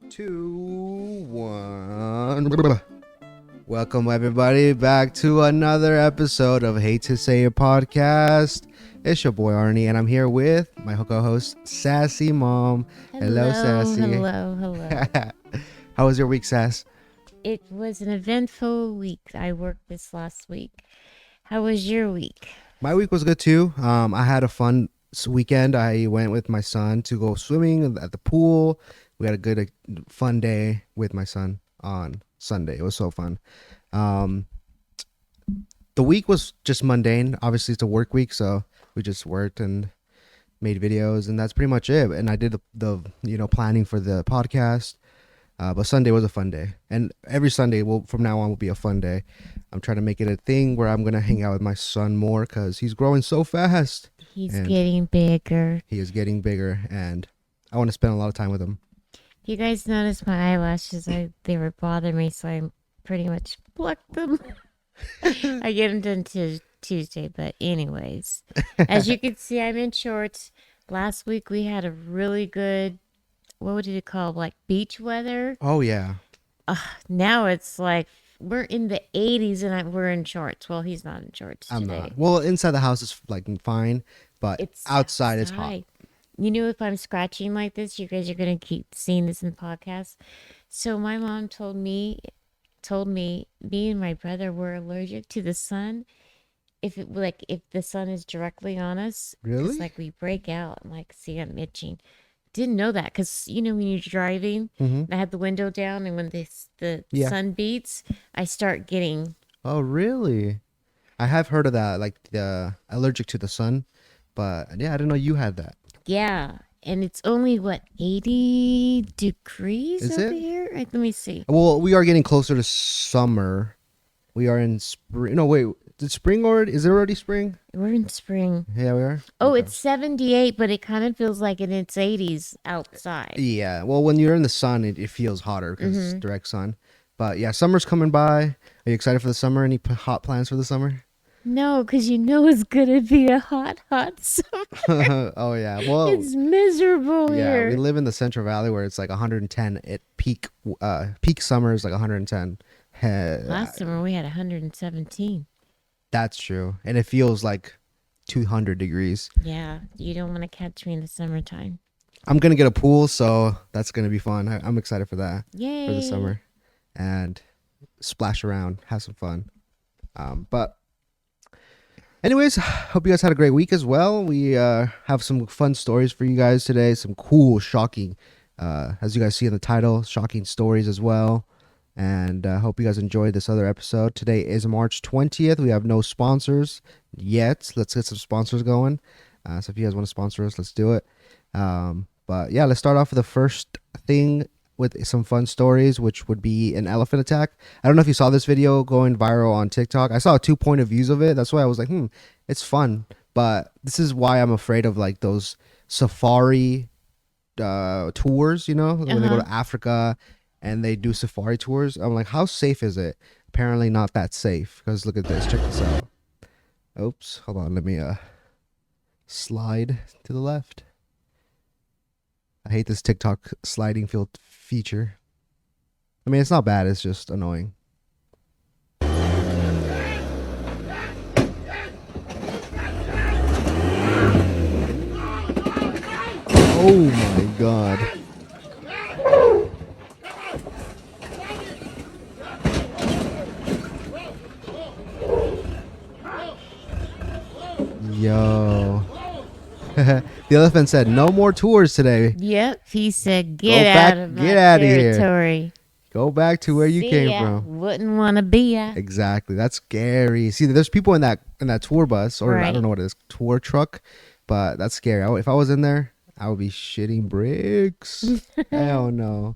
2, 1. Welcome everybody back to another episode of H2SIP podcast. It's your boy Arnie, and I'm here with my co-host Sassy Mom. Hello Sassy. Hello. How was your week, Sass? It was an eventful week. I worked this last week. How was your week? My week was good too. I had a fun weekend. I went with my son to go swimming at the pool. We had a good, fun day with my son on Sunday. It was so fun. The week was just mundane. Obviously, it's a work week, so we just worked and made videos, and that's pretty much it. And I did the planning for the podcast. But Sunday was a fun day, and every Sunday from now on will be a fun day. I'm trying to make it a thing where I'm gonna hang out with my son more because he's growing so fast. He's getting bigger. He is getting bigger, and I want to spend a lot of time with him. You guys noticed my eyelashes? They were bothering me, so I pretty much plucked them. I get them done Tuesday, but anyways, as you can see, I'm in shorts. Last week we had a really good, what would you call, like beach weather? Oh yeah. Now it's like we're in the 80s and we're in shorts. Well, he's not in shorts I'm today. not. Well, inside the house is like fine, but It's outside it's hot. You know, if I'm scratching like this, you guys are going to keep seeing this in the podcast. So my mom told me me and my brother were allergic to the sun. If the sun is directly on us, Really? it's like we break out. I'm like, see, I'm itching. Didn't know that because, when you're driving, I had the window down, and when the sun beats, I start getting... Oh, really? I have heard of that, like the allergic to the sun, but yeah, I didn't know you had that. Yeah, and it's only, 80 degrees Is over it? here? Let me see. Well, we are getting closer to summer. We are in spring. No, wait. Did spring already? Is it already spring? We're in spring. Yeah, we are. Oh, Okay. it's 78, but it kind of feels like in its 80s outside. Yeah. Well, when you're in the sun, it feels hotter because it's direct sun. But yeah, summer's coming by. Are you excited for the summer? Any hot plans for the summer? No, because it's going to be a hot summer. Oh yeah. Well, It's miserable yeah. here. We live in the Central Valley where it's like 110. At peak summer is like 110. Last summer, we had 117. That's true, and it feels like 200 degrees. Yeah, you don't want to catch me in the summertime. I'm gonna get a pool, so that's gonna be fun. I'm excited for that. Yay. For the summer, and splash around, have some fun. But anyways, hope you guys had a great week as well. We have some fun stories for you guys today. Some cool, shocking, as you guys see in the title, shocking stories as well. And I hope you guys enjoyed this other episode. Today is March 20th. We have no sponsors yet. Let's get some sponsors going. So if you guys want to sponsor us, let's do it. But yeah, let's start off with the first thing with some fun stories, which would be an elephant attack. I don't know if you saw this video going viral on TikTok. I saw 2 point of views of it. That's why I was like, it's fun. But this is why I'm afraid of like those safari tours, when they go to Africa and they do safari tours. I'm like, how safe is it? Apparently not that safe, because look at this. Check this out. Oops, hold on. Let me slide to the left. I hate this TikTok sliding feature. I mean, it's not bad. It's just annoying. Oh my god. Yo. The elephant said, no more tours today. Yep, he said, get out of my territory. Go back to where you came from. Wouldn't want to be at. Exactly. That's scary. See, there's people in that tour bus, or I don't know what it is, tour truck, but that's scary. If I was in there, I would be shitting bricks. Hell no.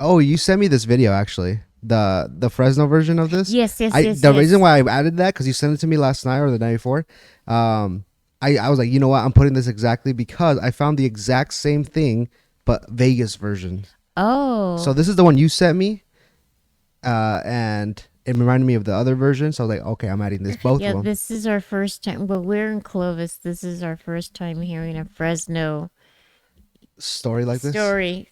Oh, you sent me this video actually. The Fresno version of this. Yes. The reason why I added that, because you sent it to me last night or the night before. I was like, you know what? I'm putting this exactly because I found the exact same thing, but Vegas version. Oh. So this is the one you sent me, and it reminded me of the other version. So I was like, okay, I'm adding both of them. This is our first time. Well, we're in Clovis. This is our first time hearing a Fresno story like this. story.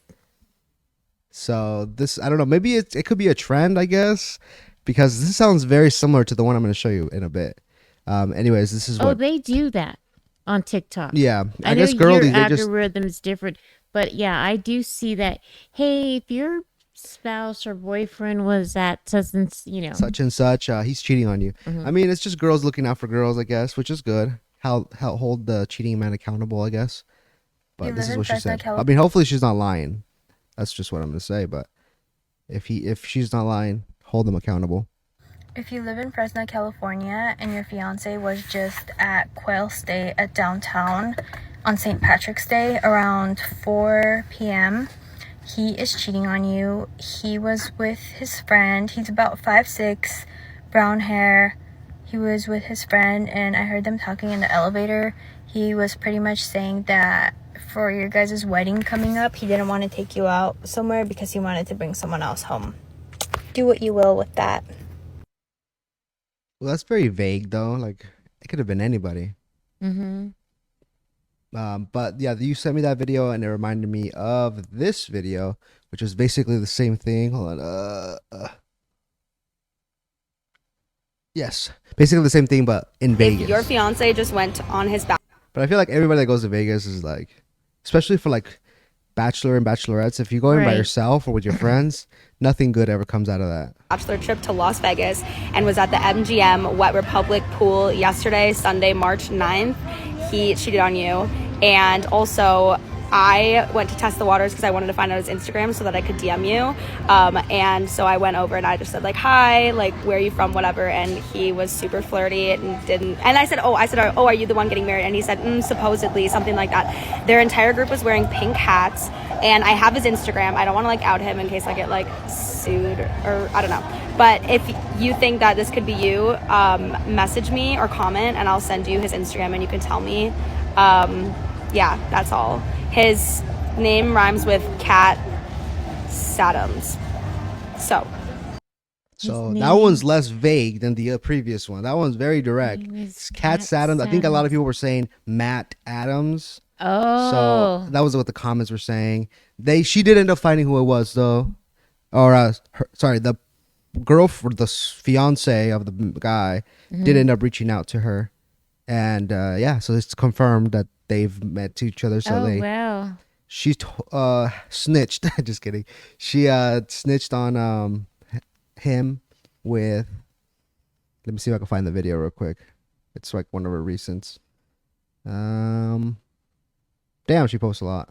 So this, I don't know, maybe it could be a trend, I guess, because this sounds very similar to the one I'm going to show you in a bit. Anyways, this is Oh, what. they do that on TikTok. Yeah, I I know guess your girly. They just algorithm's different, but yeah, I do see that. Hey, if your spouse or boyfriend was at such and such and such. He's cheating on you. I Mhm. mean, it's just girls looking out for girls, I guess, which is good. How hold the cheating man accountable, I guess. You But this live is in what she Fresno, said. I California. mean, hopefully she's not lying. That's just what I'm gonna say. But if she's not lying, hold them accountable. If you live in Fresno, California, and your fiance was just at Quail State at downtown on St. Patrick's Day around 4 p.m., he is cheating on you. He was with his friend. He's about 5'6", brown hair. He was with his friend, and I heard them talking in the elevator. He was pretty much saying that for your guys' wedding coming up, he didn't want to take you out somewhere because he wanted to bring someone else home. Do what you will with that. Well, that's very vague, though. Like it could have been anybody. Mhm. But yeah, you sent me that video, and it reminded me of this video, which was basically the same thing. Hold on. Yes, basically the same thing, but in Vegas. If your fiance just went on his But I feel like everybody that goes to Vegas is like, especially for like bachelor and bachelorettes, if you go in by Right. yourself or with your friends, nothing good ever comes out of that. bachelor trip to Las Vegas and was at the MGM Wet Republic pool yesterday, Sunday, March 9th, he cheated on you. And also, I went to test the waters because I wanted to find out his Instagram so that I could DM you. And so I went over and I just said like, hi, like, where are you from, whatever. And he was super flirty and didn't. And I said, oh, are you the one getting married? And he said, supposedly, something like that. Their entire group was wearing pink hats. And I have his Instagram. I don't want to like out him in case I get like sued or I don't know. But if you think that this could be you, message me or comment and I'll send you his Instagram and you can tell me. Yeah, that's all. His name rhymes with Cat Sadams. So His that one's name- less vague than the previous one. That one's very direct. Name is It's Cat Cat Adams. I think a lot of Adams. people were saying Matt Adams. Oh. So that was what the comments were saying. She did end up finding who it was though, or the girl for the fiance of the guy did end up reaching out to her, and yeah, so it's confirmed that they've met each other. So Oh they wow. she snitched. Just kidding. She snitched on him with. Let me see if I can find the video real quick. It's like one of her recents. Damn, she posts a lot.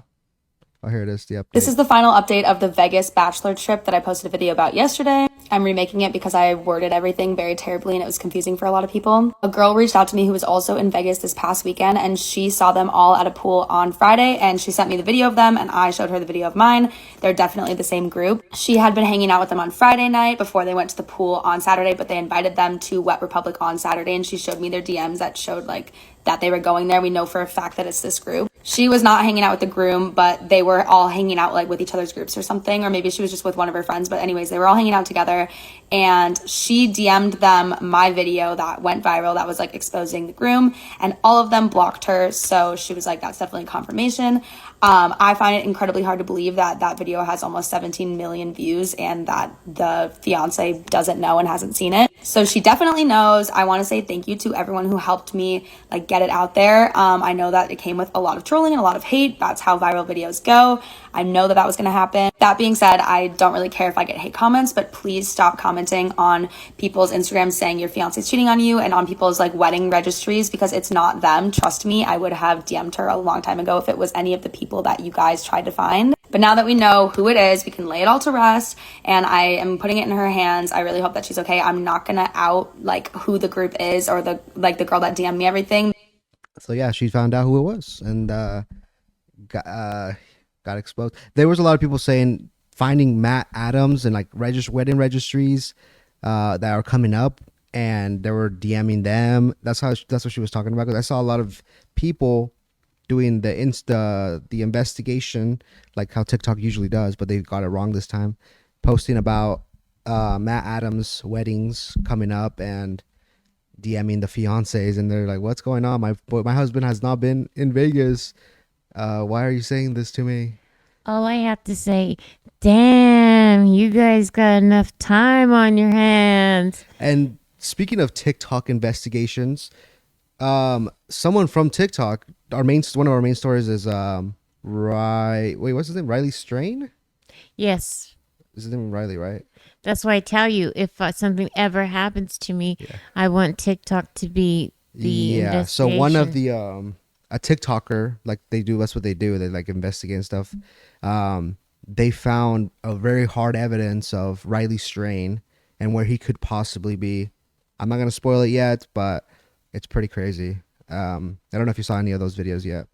Oh, here it is. The update. this is the final update of the Vegas bachelor trip that I posted a video about yesterday. I'm remaking it because I worded everything very terribly and it was confusing for a lot of people. A girl reached out to me who was also in Vegas this past weekend and she saw them all at a pool on Friday and she sent me the video of them and I showed her the video of mine. They're definitely the same group. She had been hanging out with them on Friday night before they went to the pool on Saturday, but they invited them to Wet Republic on Saturday and she showed me their DMs that showed like that they were going there. We know for a fact that it's this group. She was not hanging out with the groom, but they were all hanging out like with each other's groups or something, or maybe she was just with one of her friends. But anyways, they were all hanging out together and she DM'd them my video that went viral that was like exposing the groom and all of them blocked her. So she was like, that's definitely confirmation. I find it incredibly hard to believe that that video has almost 17 million views and that the fiance doesn't know and hasn't seen it. So she definitely knows. I want to say thank you to everyone who helped me like get it out there. I know that it came with a lot of trolling and a lot of hate. That's how viral videos go. I know that was going to happen. That being said, I don't really care if I get hate comments, but please stop commenting on people's Instagrams saying your fiance is cheating on you and on people's like wedding registries because it's not them. Trust me, I would have DM'd her a long time ago if it was any of the people that you guys tried to find. But now that we know who it is, we can lay it all to rest and I am putting it in her hands. I really hope that she's okay. I'm not going to out like who the group is or the girl that DM'd me everything. So yeah, she found out who it was and got exposed. There was a lot of people saying finding Matt Adams and like wedding registries that are coming up, and they were DMing them. That's what she was talking about. Because I saw a lot of people doing the investigation, like how TikTok usually does, but they got it wrong this time, posting about Matt Adams weddings coming up and DMing the fiancés, and they're like, "What's going on? My husband has not been in Vegas." Why are you saying this to me? All I have to say, damn, you guys got enough time on your hands. And speaking of TikTok investigations, someone from TikTok, one of our main stories is what's his name? Riley Strain? Yes. Is his name Riley, right? That's why I tell you, if something ever happens to me, Yeah. I want TikTok to be the Yeah. So investigation. one of the a TikToker, like that's what they do. They like investigate and stuff. They found a very hard evidence of Riley Strain and where he could possibly be. I'm not gonna spoil it yet, but it's pretty crazy. I don't know if you saw any of those videos yet.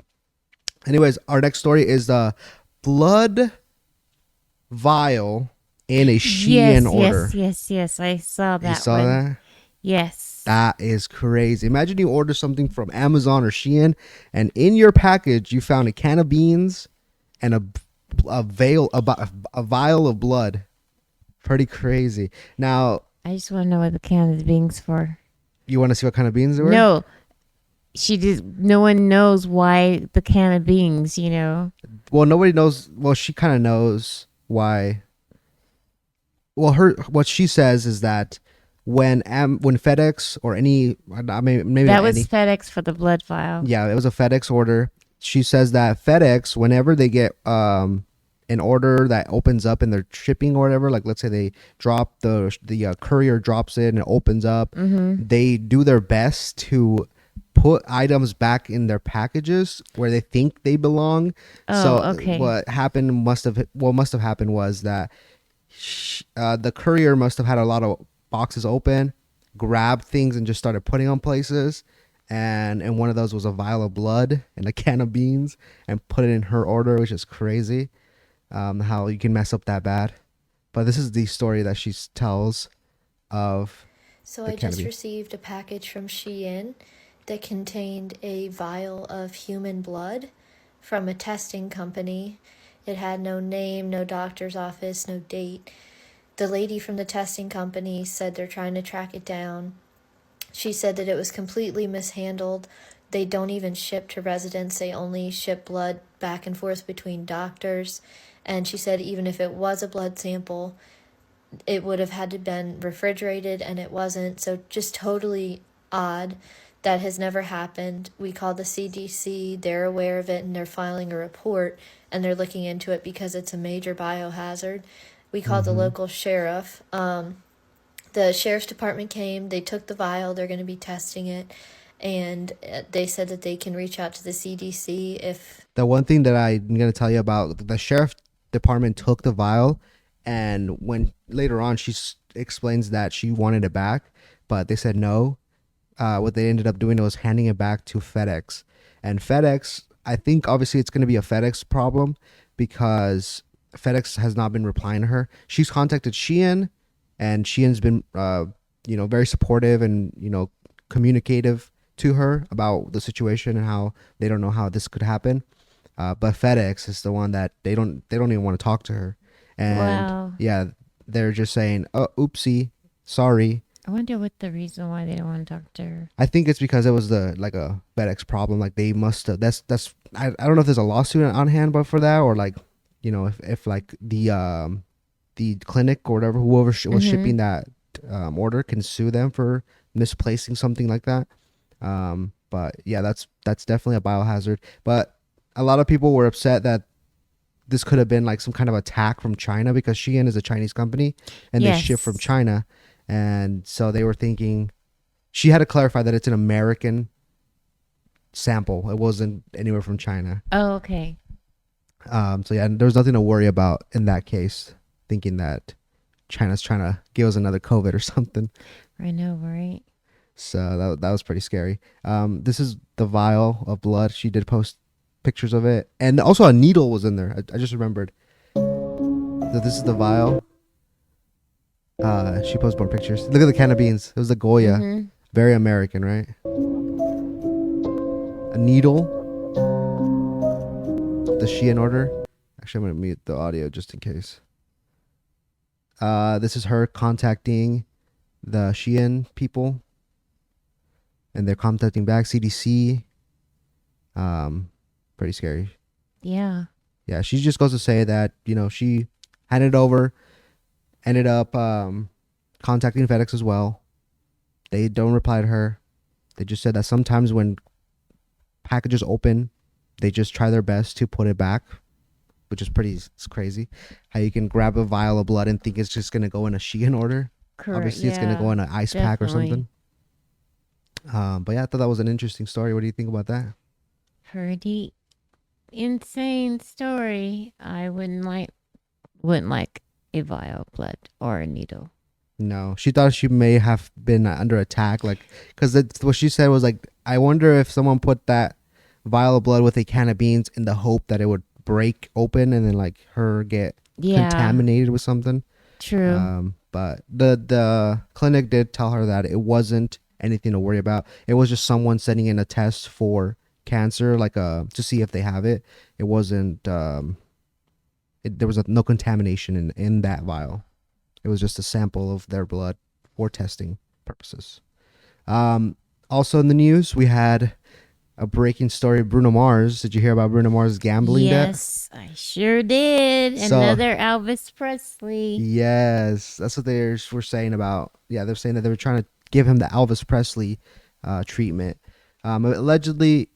Anyways, our next story is the blood vial in a Shein order. Yes. I saw that You saw one. that? Yes. That is crazy. Imagine you order something from Amazon or Shein, and in your package you found a can of beans and a vial of blood. Pretty crazy. Now, I just want to know what the can of beans for. you want to see what kind of beans they were? No, no one knows why the can of beans, you know. Well, nobody knows. Well, she kind of knows why. Well, what she says is that when FedEx or any, I mean, maybe That not was any, FedEx for the blood vial. yeah, it was a FedEx order. She says that FedEx, whenever they get an order that opens up in their shipping or whatever, like let's say they drop the courier drops it and it opens up, they do their best to put items back in their packages where they think they belong. Oh, So okay. what must have happened was that the courier must have had a lot of boxes open, grabbed things and just started putting on places, and one of those was a vial of blood and a can of beans, and put it in her order, which is crazy. How you can mess up that bad. But this is the story that she tells of. So the I can of just beans. received a package from Shein that contained a vial of human blood from a testing company. It had no name, no doctor's office, no date. The lady from the testing company said they're trying to track it down. She said that it was completely mishandled. They don't even ship to residents. They only ship blood back and forth between doctors. And she said even if it was a blood sample, it would have had to been refrigerated, and it wasn't. So just totally odd. That has never happened. We called the CDC. They're aware of it, and they're filing a report, and they're looking into it because it's a major biohazard. We called the local sheriff. The sheriff's department came. They took the vial. They're going to be testing it, and they said that they can reach out to the CDC if The one thing that I'm going to tell you about, the sheriff department took the vial, and when later on she explains that she wanted it back, but they said no. What they ended up doing was handing it back to FedEx. And FedEx, I think obviously it's going to be a FedEx problem because FedEx has not been replying to her. She's contacted Shein, and Shein's been, very supportive and, communicative to her about the situation and how they don't know how this could happen. But FedEx is the one that they don't even want to talk to her. And Wow. yeah, they're just saying, "Oh, oopsie, sorry." I wonder what the reason why they don't want to talk to her. I think it's because it was a FedEx problem. Like they must have. I don't know if there's a lawsuit on hand, but for that, or like, if like the clinic or whatever, whoever was shipping that order can sue them for misplacing something like that. But yeah, that's definitely a biohazard. But a lot of people were upset that this could have been like some kind of attack from China because Shein is a Chinese company and they ship from Yes. China. And so they were thinking, she had to clarify that it's an American sample. It wasn't anywhere from China. Oh, okay. So yeah, there's nothing to worry about in that case, thinking that China's trying to give us another COVID or something. I know, right? So that was pretty scary. This is the vial of blood. She did post pictures of it. And also a needle was in there. I just remembered that this is the vial. She posted more pictures. Look at the can of beans. It was the Goya. Mm-hmm. Very American, right? A needle. The Shein order. Actually, I'm going to mute the audio just in case. This is her contacting the Shein people. And they're contacting back CDC. Pretty scary. Yeah. Yeah, she just goes to say that, she handed over, ended up contacting FedEx as well. They don't reply to her. They just said that sometimes when packages open, they just try their best to put it back, which is it's crazy. How you can grab a vial of blood and think it's just going to go in a Shein order. Correct. Obviously, it's going to yeah, go in an ice pack or definitely. something. But yeah, I thought that was an interesting story. What do you think about that? Pretty insane story. I wouldn't like a vial of blood or a needle. No, she thought she may have been under attack, like, because what she said was like, I wonder if someone put that vial of blood with a can of beans in the hope that it would break open and then like her get Yeah. contaminated with something. True. But the clinic did tell her that it wasn't anything to worry about. It was just someone sending in a test for cancer, like to see if they have it. It wasn't. There was no contamination in that vial. It was just a sample of their blood for testing purposes. Also in the news, we had a breaking story of Bruno Mars. Did you hear about Bruno Mars' gambling debt? Yes, I sure did. So- Another Elvis Presley. Yes, that's what they were saying about. Yeah, they're saying that they were trying to give him the Elvis Presley treatment. Allegedly,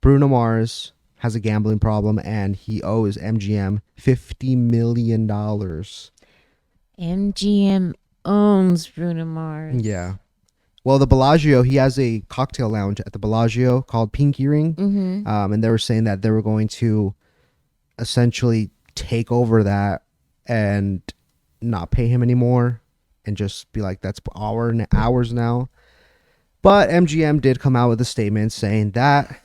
Bruno Mars has a gambling problem and he owes MGM $50 million. MGM owns Bruno Mars. Yeah. Well, the Bellagio, he has a cocktail lounge at the Bellagio called Pinky Ring. Mm-hmm. And they were saying that they were going to essentially take over that and not pay him anymore and just be like, that's ours now. But MGM did come out with a statement saying that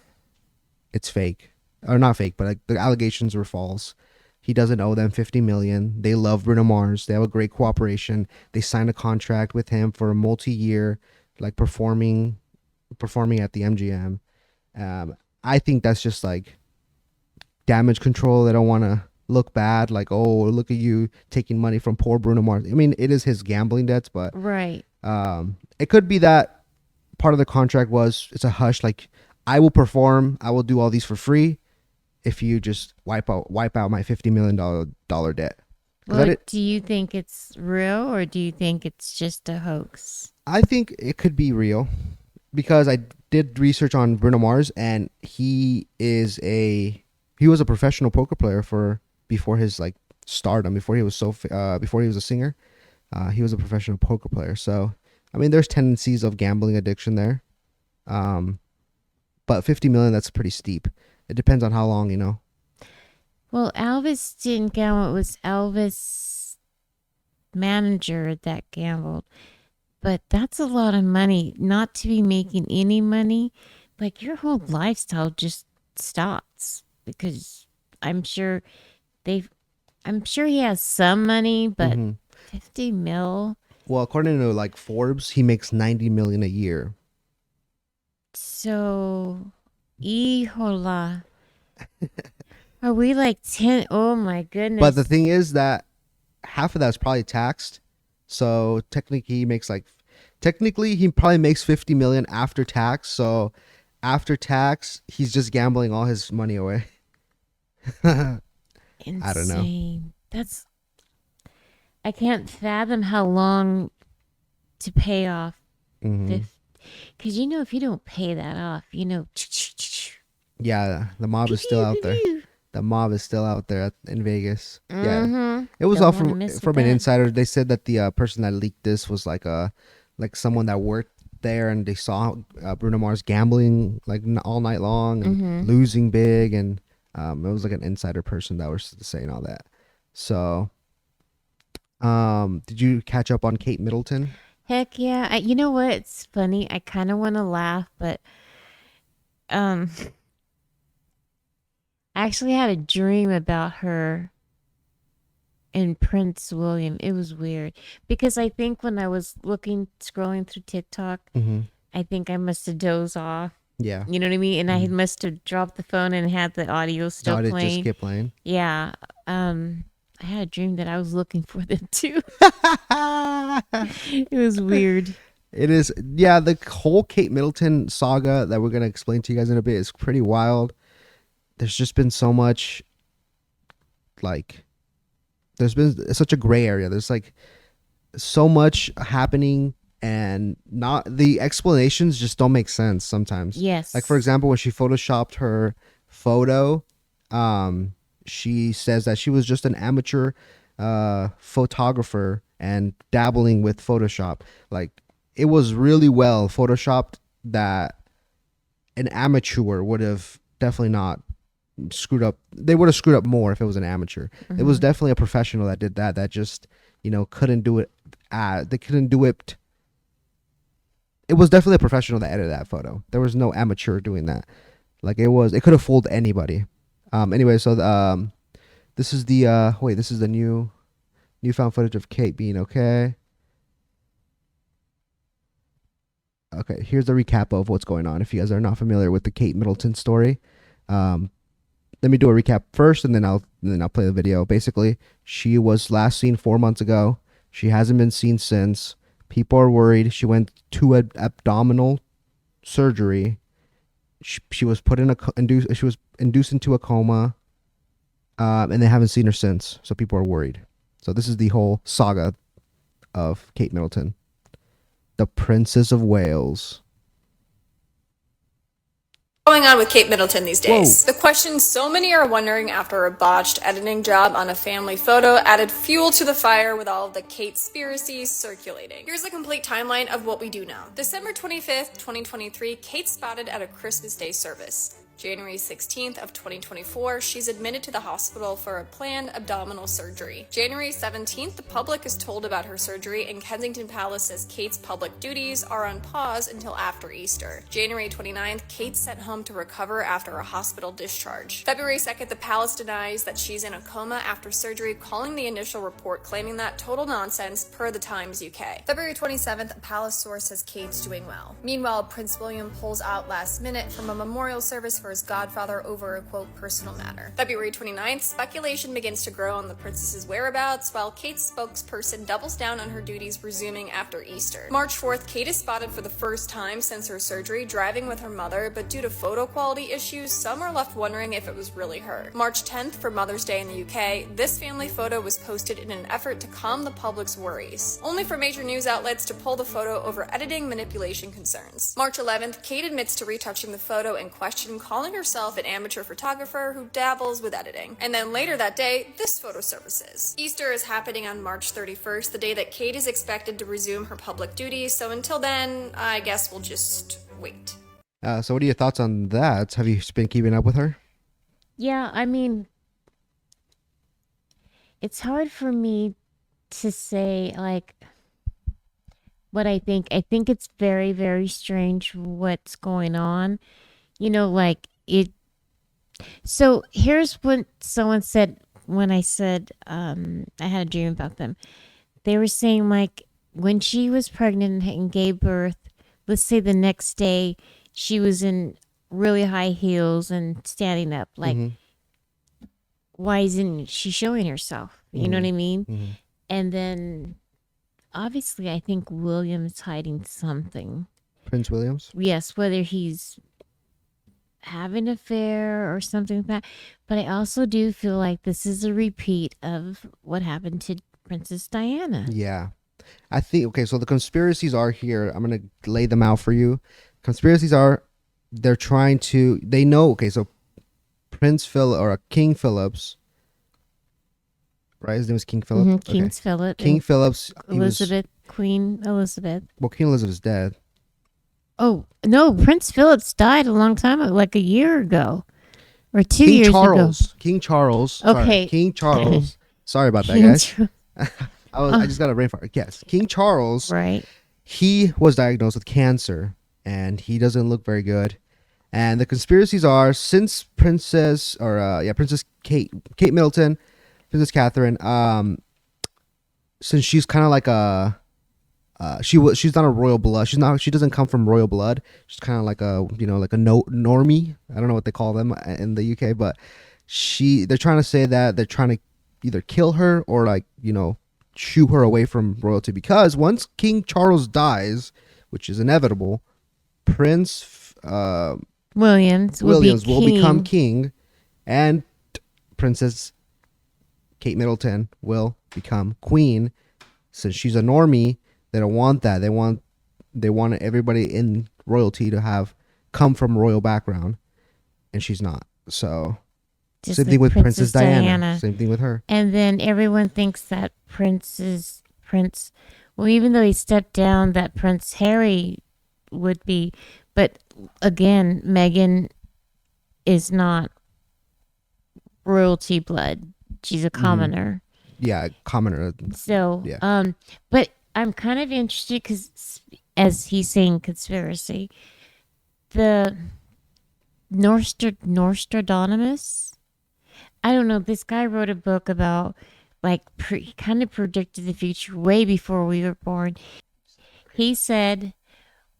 it's fake. Or not fake, but like the allegations were false. He doesn't owe them $50 million. They love Bruno Mars. They have a great cooperation. They signed a contract with him for a multi-year, like performing at the MGM. I think that's just like damage control. They don't want to look bad, like, oh, look at you taking money from poor Bruno Mars. I mean, it is his gambling debts, but Right. it could be that part of the contract was it's a hush, like, I will perform, I will do all these for free if you just wipe out my $50 million debt. 'Cause Well, do you think it's real or do you think it's just a hoax? I think it could be real because I did research on Bruno Mars and he was a professional poker player before his like stardom, before he was before he was a singer. He was a professional poker player. So, I mean, there's tendencies of gambling addiction there. But 50 million, that's pretty steep. It depends on how long, Well, Elvis didn't gamble. It was Elvis' manager that gambled. But that's a lot of money not to be making any money. Like your whole lifestyle just stops because I'm sure he has some money, but Mhm. 50 mil. Well, according to like Forbes, he makes 90 million a year. So, hijola. Are we like 10? Oh my goodness. But the thing is that half of that's probably taxed. So technically he probably makes 50 million after tax. So after tax, he's just gambling all his money away. Insane. I don't know. I can't fathom how long to pay off. Mhm. Because if you don't pay that off, Yeah, the mob is still out there. The mob is still out there in Vegas. Yeah, Mhm. it was Don't all wanna mess with from an that. insider. They said that the person that leaked this was like someone that worked there, and they saw Bruno Mars gambling like all night long and Mhm. losing big, and it was like an insider person that was saying all that. So, did you catch up on Kate Middleton? Heck yeah. You know what? It's funny. I kind of want to laugh, but I actually had a dream about her and Prince William. It was weird because I think when I was scrolling through TikTok, Mm-hmm. I think I must have dozed off. Yeah. You know what I mean? And I must have dropped the phone and had the audio still Did it playing. just keep playing? Yeah. I had a dream that I was looking for them too. It was weird. It is. Yeah, the whole Kate Middleton saga that we're gonna explain to you guys in a bit is pretty wild. there's just been so much, like, there's been such a gray area. There's like so much happening, and not the explanations just don't make sense sometimes. Yes. Like, for example, when she photoshopped her photo, she says that she was just an amateur photographer and dabbling with Photoshop. Like, it was really well photoshopped that an amateur would have definitely not screwed up. They would have screwed up more if it was an amateur. It was definitely a professional that did that. That just, couldn't do it. They couldn't do it. It was definitely a professional that edited that photo. There was no amateur doing that. Like, it could have fooled anybody. Anyway, so this is the newfound footage of Kate being okay. Okay, here's the recap of what's going on. If you guys are not familiar with the Kate Middleton story, let me do a recap first, and then I'll play the video. Basically, she was last seen 4 months ago. She hasn't been seen since. People are worried. She went to abdominal surgery. She was put in she was induced into a coma, and they haven't seen her since. So people are worried. So this is the whole saga of Kate Middleton, the Princess of Wales. Going on with Kate Middleton these days? Whoa. The question so many are wondering after a botched editing job on a family photo added fuel to the fire with all of the Kate-spiracies circulating. Here's a complete timeline of what we do know. December 25th, 2023, Kate spotted at a Christmas Day service. January 16th of 2024, she's admitted to the hospital for a planned abdominal surgery. January 17th, the public is told about her surgery, and Kensington Palace says Kate's public duties are on pause until after Easter. January 29th, Kate's sent home to recover after a hospital discharge. February 2nd, the palace denies that she's in a coma after surgery, calling the initial report claiming that total nonsense per the Times UK. February 27th, a palace source says Kate's doing well. Meanwhile, Prince William pulls out last minute from a memorial service for his godfather over a quote personal matter. February 29th, speculation begins to grow on the princess's whereabouts, while Kate's spokesperson doubles down on her duties resuming after Easter. March 4th, Kate is spotted for the first time since her surgery driving with her mother, but due to photo quality issues, some are left wondering if it was really her. March 10th, for Mother's Day in the UK, this family photo was posted in an effort to calm the public's worries, only for major news outlets to pull the photo over editing manipulation concerns. March 11th, Kate admits to retouching the photo in question, calling herself an amateur photographer who dabbles with editing. And then later that day, this photo surfaces. Easter is happening on March 31st, the day that Kate is expected to resume her public duties, so until then, I guess we'll just wait. So what are your thoughts on that? Have you been keeping up with her? Yeah, I mean, it's hard for me to say, like, what I think. I think it's very, very strange what's going on. Like, it. So here's what someone said when I said I had a dream about them. They were saying, like, when she was pregnant and gave birth, let's say the next day she was in really high heels and standing up. Like, why isn't she showing herself? You know what I mean? And then, obviously, I think William's hiding something. Prince Williams? Yes, whether he's having an affair or something like that. But I also do feel like this is a repeat of what happened to Princess Diana. Yeah. I think, okay, so the conspiracies are here. I'm going to lay them out for you. Conspiracies are, they know, okay, so King Phillips, right? His name was King Philip? Mm-hmm, King Philip. King Phillips. Queen Elizabeth. Well, Queen Elizabeth's dead. Oh, no, Prince Philip's died a long time ago, like a year ago. Or 2 years ago. King Charles. Okay. Sorry, King Charles. Sorry about that, guys. I just got a brain fart. Yes, King Charles. Right. He was diagnosed with cancer, and he doesn't look very good. And the conspiracies are, since Princess Kate Middleton, Princess Catherine, since she's kind of like she's not a royal blood. She doesn't come from royal blood. She's kind of like a normie. I don't know what they call them in the UK, but they're trying to say that they're trying to either kill her or shoo her away from royalty, because once King Charles dies, which is inevitable, Prince Williams will become king, and Princess Kate Middleton will become queen. Since she's a normie, they don't want that. They want everybody in royalty to have come from royal background, and she's not. So Just same like thing with Princess Diana. Diana. Same thing with her. And then everyone thinks that Prince. Well, even though he stepped down, that Prince Harry would be. But again, Meghan is not royalty blood. She's a commoner. Yeah, commoner. So, Yeah. but I'm kind of interested because, as he's saying, conspiracy. The Nostradamus. I don't know. This guy wrote a book about kind of predicted the future way before we were born. He said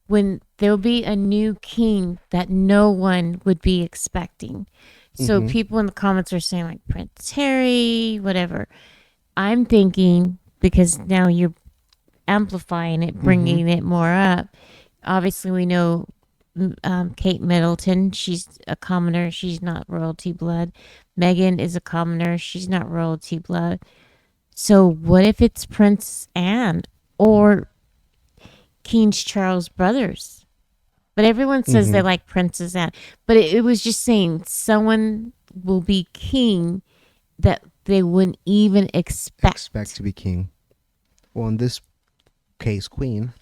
when there'll be a new king that no one would be expecting. So people in the comments are saying like Prince Harry, whatever. I'm thinking, because now you're amplifying it, bringing it more up. Obviously, we know Kate Middleton. She's a commoner. She's not royalty blood. Meghan is a commoner. She's not royalty blood. So what if it's Prince Anne or King Charles brothers? But everyone says they like Princess Anne. But it was just saying someone will be king that they wouldn't even expect to be king. Well, in this case, queen.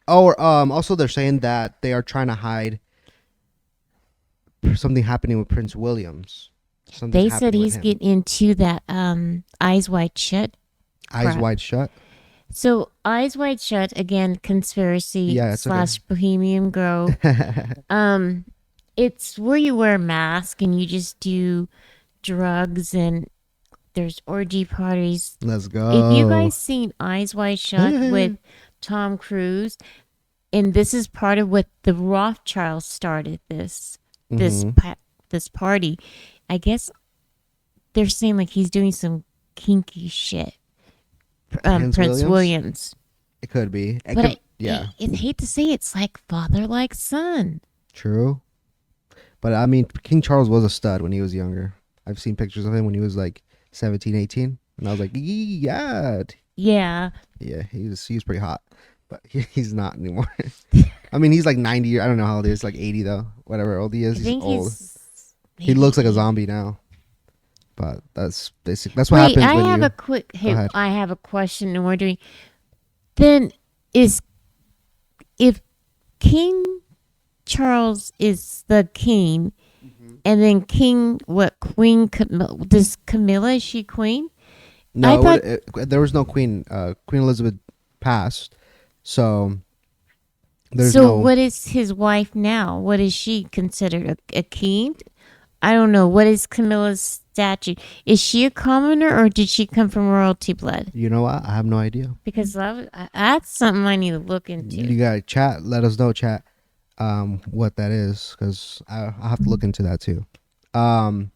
Oh, also they're saying that they are trying to hide something happening with Prince Williams. They said he's getting into that Eyes Wide Shut. Eyes Wide Shut. So Eyes Wide Shut, again, conspiracy / Bohemian Grove. It's where you wear a mask and you just do drugs and there's orgy parties. Let's go. If you guys seen Eyes Wide Shut with Tom Cruise, and this is part of what the Rothschilds started this party. I guess they're saying like he's doing some kinky shit. Prince Williams. It could be. I hate to say it's like father like son. True. But I mean, King Charles was a stud when he was younger. I've seen pictures of him when he was like 17, 18. And I was like, yeah. Yeah. Yeah, he was pretty hot. But he's not anymore. I mean, he's like 90. I don't know how old he is. Like 80 though. Whatever old he is, he's old. He looks like a zombie now. But that's basic. That's what happens when I have a question, and we're doing. Then if King Charles is the king, and then Queen Camilla, is she queen? No, there was no queen. Queen Elizabeth passed, so there's no. So what is his wife now? What is she considered a king? I don't know. What is Camilla's statute? Is she a commoner or did she come from royalty blood? You know what? I have no idea. Because that's something I need to look into. You gotta chat. Let us know, chat, what that is, because I have to look into that too. Those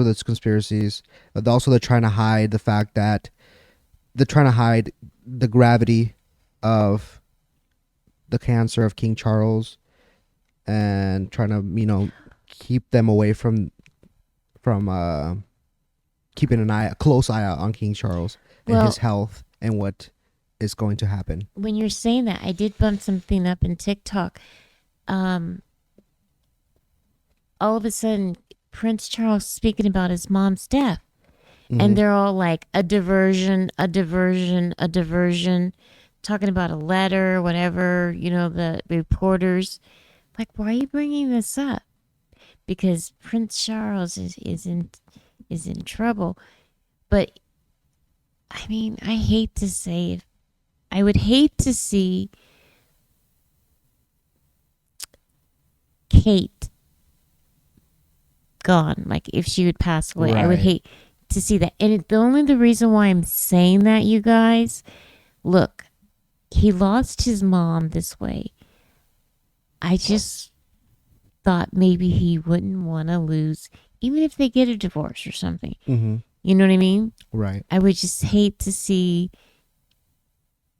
are the conspiracies. Also, they're trying to hide the fact that the gravity of the cancer of King Charles, and trying to keep them away from keeping a close eye out on King Charles and his health and what is going to happen. When you're saying that, I did bump something up in TikTok. All of a sudden, Prince Charles speaking about his mom's death. And they're all like, a diversion, talking about a letter, whatever, the reporters. Like, why are you bringing this up? Because Prince Charles is in trouble. But, I mean, I hate to say it. I would hate to see Kate gone. Like, if she would pass away, I would hate to see that. And the reason why I'm saying that, you guys, look, he lost his mom this way. I just thought maybe he wouldn't want to lose, even if they get a divorce or something. You know what I mean? Right. I would just hate to see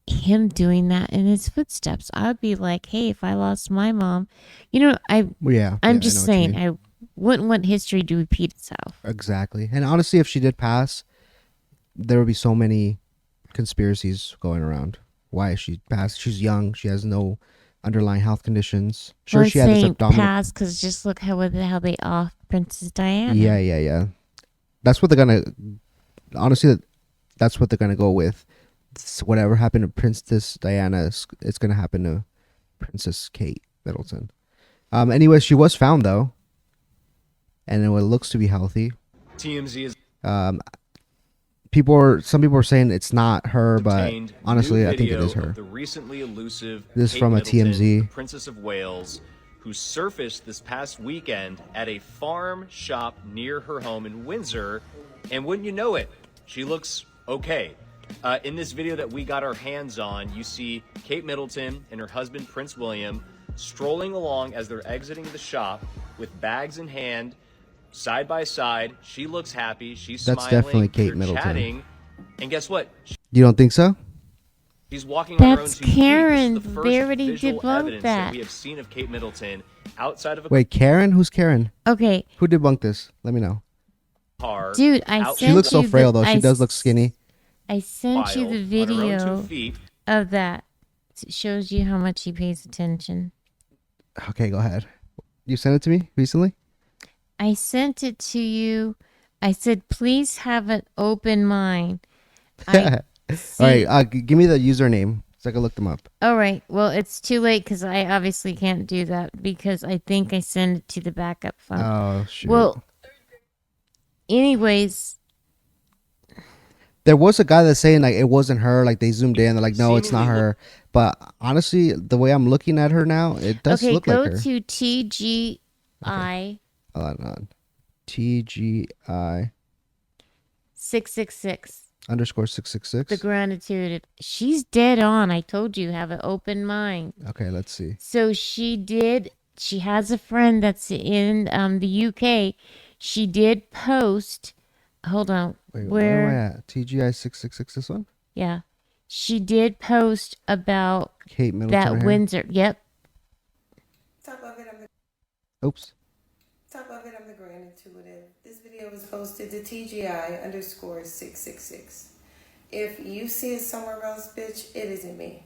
him doing that in his footsteps. I would be like, hey, if I lost my mom, I'm just saying, I wouldn't want history to repeat itself. Exactly. And honestly, if she did pass, there would be so many conspiracies going around. Why she passed? She's young. She has no underlying health conditions. Sure, Well, she had this saying abdominal. pass because just look how they off Princess Diana. Yeah. That's what they're gonna. Honestly, that's what they're gonna go with. Whatever happened to Princess Diana, it's gonna happen to Princess Kate Middleton. Anyways, she was found though, and it looks to be healthy. TMZ is Some people are saying it's not her, but obtained honestly, new I think it video is her. of the recently elusive This is Kate from a Middleton, TMZ. the Princess of Wales, who surfaced this past weekend at a farm shop near her home in Windsor. And wouldn't you know it, she looks okay. In this video that we got our hands on, you see Kate Middleton and her husband, Prince William, strolling along as they're exiting the shop with bags in hand, side by side. She looks happy. She's That's smiling. definitely Kate They're Middleton. chatting. And guess what? You don't think so? She's walking on her own That's 2 feet. Karen. This is the They first already visual debunked evidence that. we have seen of Kate Middleton outside of a Wait, Karen? Who's Karen? Okay, Who debunked this? Let me know. car. dude, I out- sent She looks so you frail the- though. She does look skinny. I sent you the wild on her own 2 video feet. of that. It shows you how much he pays attention. Okay, go ahead. You sent it to me recently? I sent it to you. I said, please have an open mind. All right, give me the username so I can look them up. All right. Well, it's too late because I obviously can't do that because I think I sent it to the backup phone. Oh, shoot. Well, anyways, There was a guy that's saying like it wasn't her. Like they zoomed in. They're like, no, it's not Seemingly her. But honestly, the way I'm looking at her now, it does okay, look go like her. to TGI Hold on. TGI _666. _ The 666. gratitude. She's dead on. I told you, have an open mind. Okay, let's see. So she has a friend that's in the UK. She did post, hold on, Wait, where am I where, at? TGI 666. This one? yeah. She did post about Kate Middleton. that right here. Windsor. Yep. Top of it, I'm the Oops. Grand Intuitive. This video was posted to TGI _ 666. If you see it somewhere else, bitch, it isn't me.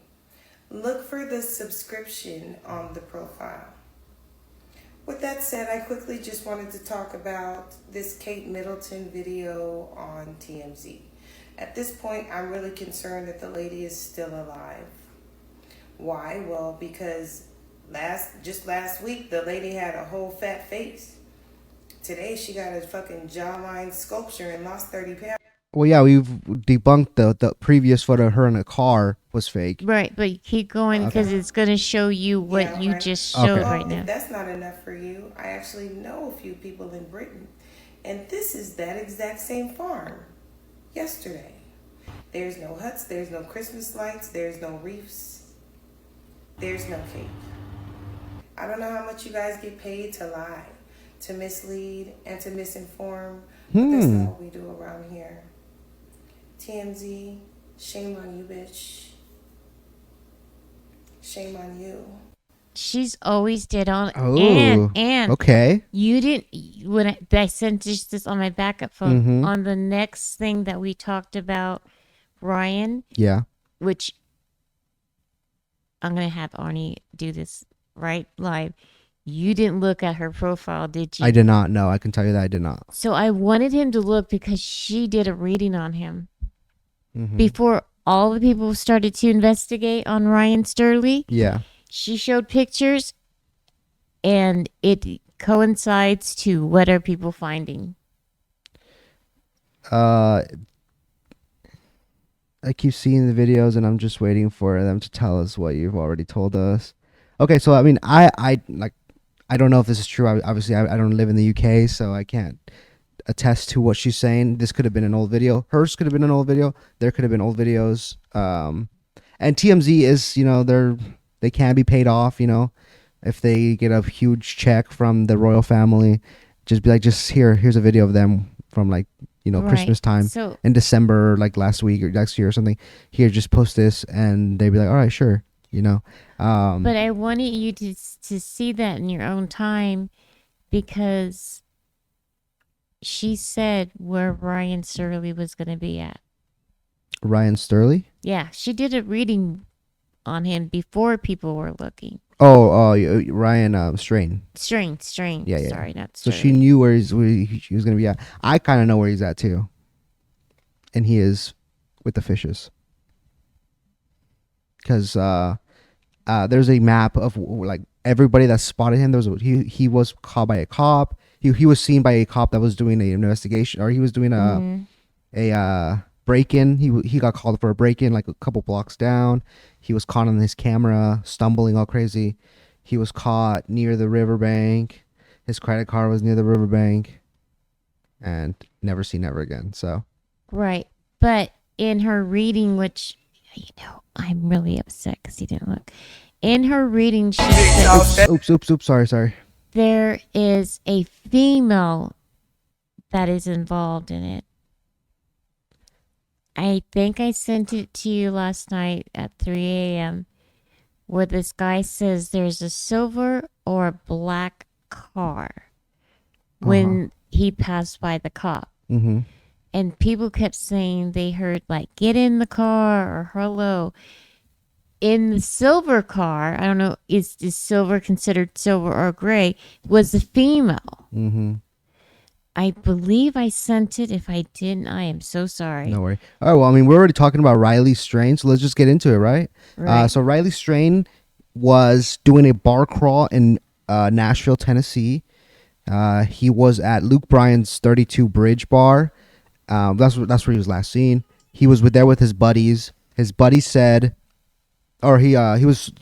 Look for the subscription on the profile. With that said, I quickly just wanted to talk about this Kate Middleton video on TMZ. At this point, I'm really concerned that the lady is still alive. Why? Well, because just last week, the lady had a whole fat face. Today, she got a fucking jawline sculpture and lost 30 pounds. Well, yeah, we've debunked the previous photo of her in a car was fake. Right, but you keep going because it's going to show you what Yeah, you right. just showed Okay. right now. If that's not enough for you, I actually know a few people in Britain. And this is that exact same farm. Yesterday. There's no huts, there's no Christmas lights, there's no reefs, there's no cake. I don't know how much you guys get paid to lie, to mislead, and to misinform, but that's not what we do around here. TMZ, shame on you, bitch. Shame on you. She's always dead on. Oh, and okay. you didn't, when I sent this on my backup phone, Mhm. on the next thing that we talked about, Ryan, Yeah. which I'm going to have Arnie do this right live. You didn't look at her profile, did you? I did not know. I can tell you that I did not. So I wanted him to look because she did a reading on him. Mhm. Before all the people started to investigate on Ryan Sterling, Yeah. she showed pictures and it coincides to what are people finding. I keep seeing the videos and I'm just waiting for them to tell us what you've already told us. Okay, so I mean, I don't know if this is true. Obviously, I don't live in the UK, so I can't attest to what she's saying. This could have been an old video. Hers could have been an old video. There could have been old videos. And TMZ is, they can be paid off, if they get a huge check from the royal family. Just be like, here's a video of them from like, Right. Christmas time So in December, like last week or next year or something. Here, just post this, and they'd be like, all right, sure, but I wanted you to see that in your own time because she said where Ryan Surley was going to be at. Ryan Sturley? Yeah, she did a reading on him before people were looking. Ryan Strain. Strain. Yeah, yeah. Sorry, not So Sterling. she knew where he was going to be at. I kind of know where he's at too. And he is with the fishes. Because there's a map of like everybody that spotted him. He was caught by a cop. He was seen by a cop that was doing an investigation, or he was doing a break-in. He got called for a break-in like a couple blocks down. He was caught on his camera stumbling all crazy. He was caught near the riverbank. His credit card was near the riverbank, and never seen ever again. So Right. But in her reading, which, I'm really upset because he didn't look. In her reading, she said oops. Sorry. there is a female that is involved in it. I think I sent it to you last night at 3 a.m. where this guy says there's a silver or a black car when he passed by the cop. Mm-hmm. And people kept saying they heard like get in the car or hello. In the silver car, I don't know, is silver considered silver or gray, was a female. Mm-hmm. I believe I sent it. If I didn't, I am so sorry. No worry. All right. Well, I mean, we're already talking about Riley Strain, so let's just get into it, right? Right. So Riley Strain was doing a bar crawl in Nashville, Tennessee. He was at Luke Bryan's 32 Bridge Bar. That's where he was last seen. He was there with his buddies. His buddy said, or he was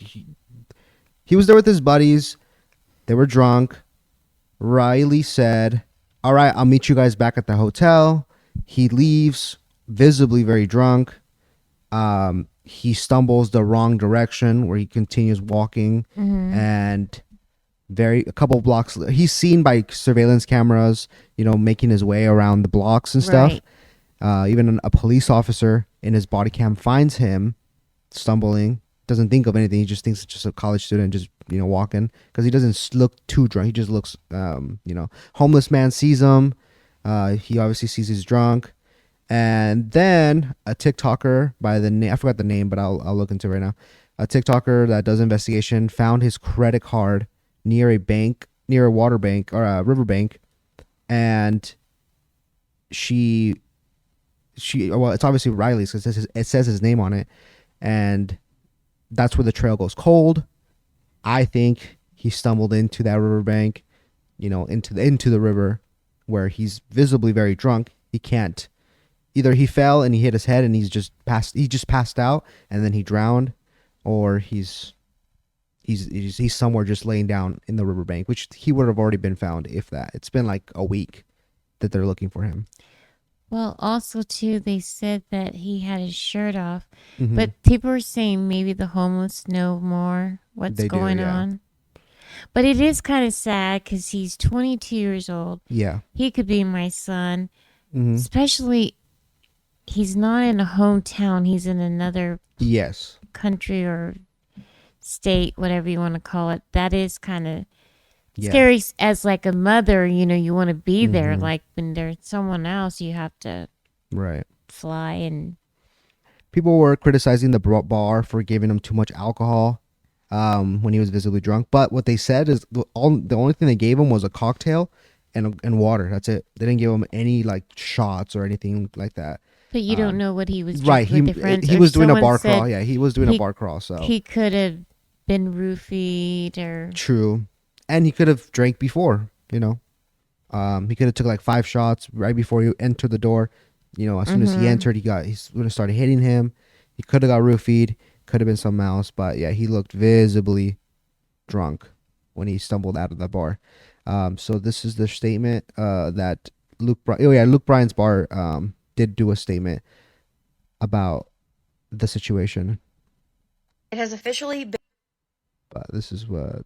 there with his buddies. They were drunk. Riley said, "All right, I'll meet you guys back at the hotel." He leaves, visibly very drunk. He stumbles the wrong direction where he continues walking, and a couple blocks. He's seen by surveillance cameras, making his way around the blocks and stuff. Right. Even a police officer in his body cam finds him stumbling. Doesn't think of anything. He just thinks it's just a college student just walking, because he doesn't look too drunk. He just looks homeless man sees him. He obviously sees he's drunk, and then a TikToker by the name, I forgot the name, but I'll look into it right now. A TikToker that does investigation found his credit card near a water bank or a riverbank, and well, it's obviously Riley's because it says his name on it, and that's where the trail goes cold. I think he stumbled into that riverbank, into the river, where he's visibly very drunk. He can't. Either he fell and he hit his head and he just passed out and then he drowned, or he's somewhere just laying down in the riverbank, which he would have already been found if that. It's been like a week that they're looking for him. Well, also too, they said that he had his shirt off, Mm-hmm. but people are saying maybe the homeless know more what's They do, going yeah. on. But it is kind of sad because he's 22 years old. Yeah. He could be my son, Mm-hmm. especially he's not in a hometown. He's in another Yes. country or state, whatever you want to call it. That is kind of Yeah. scary as like a mother, you want to be there. Mhm. Like when there's someone else, you have to Right. fly and People were criticizing the bar for giving him too much alcohol when he was visibly drunk. But what they said is the only thing they gave him was a cocktail and water. That's it. They didn't give him any like shots or anything like that. But you don't know what he was Right. drinking with the friends. He Or was doing a someone bar said crawl. Yeah, he was doing a he- bar crawl. So He could have been roofied or true, and he could have drank before. He could have took like 5 shots right before you enter the door. As soon as he entered, he's when it started hitting him. He could have got roofied. Could have been something else, but yeah, he looked visibly drunk when he stumbled out of the bar. So this is the statement that Luke Bryan's bar did do a statement about the situation. It has officially But this is what.